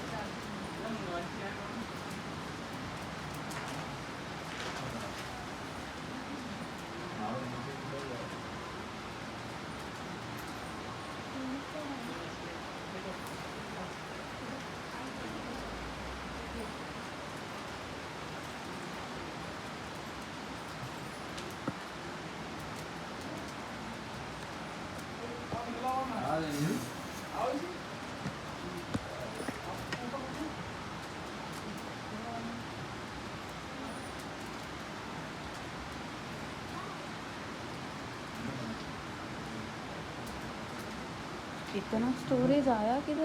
इतना स्टोरेज आया किधर